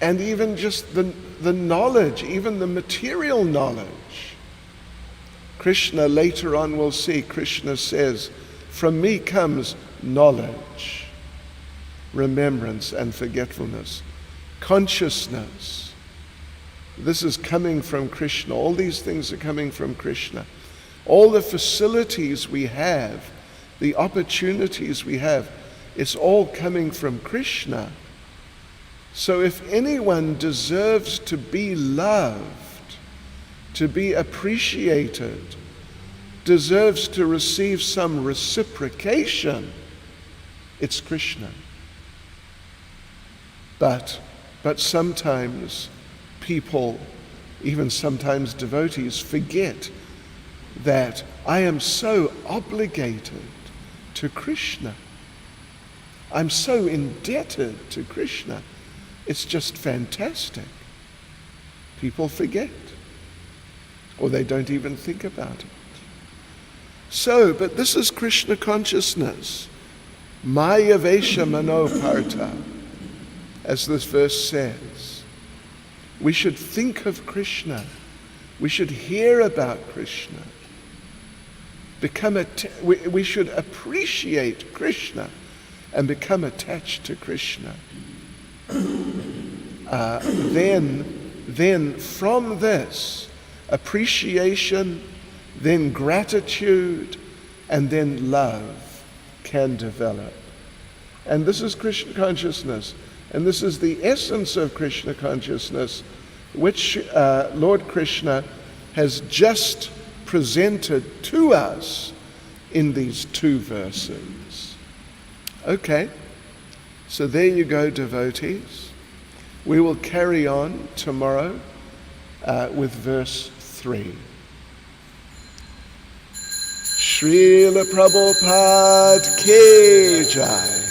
even just the knowledge, even the material knowledge. Krishna, later on we'll see, Krishna says, from me comes knowledge, remembrance and forgetfulness, consciousness. This is coming from Krishna. All these things are coming from Krishna. All the facilities we have, the opportunities we have, it's all coming from Krishna. So if anyone deserves to be loved, to be appreciated, deserves to receive some reciprocation, it's Krishna. But sometimes people, even sometimes devotees, forget that I am so obligated to Krishna. I'm so indebted to Krishna. It's just fantastic. People forget, or they don't even think about it. So, but this is Krishna consciousness. Maya Vesha Manoparta, as this verse says. We should think of Krishna. We should hear about Krishna. We should appreciate Krishna and become attached to Krishna. Then from this appreciation, then gratitude, and then love can develop. And this is Krishna consciousness. And this is the essence of Krishna consciousness, which Lord Krishna has just presented to us in these two verses. Okay, so there you go, devotees. We will carry on tomorrow with verse 3. Srila Prabhupada Ki Jai.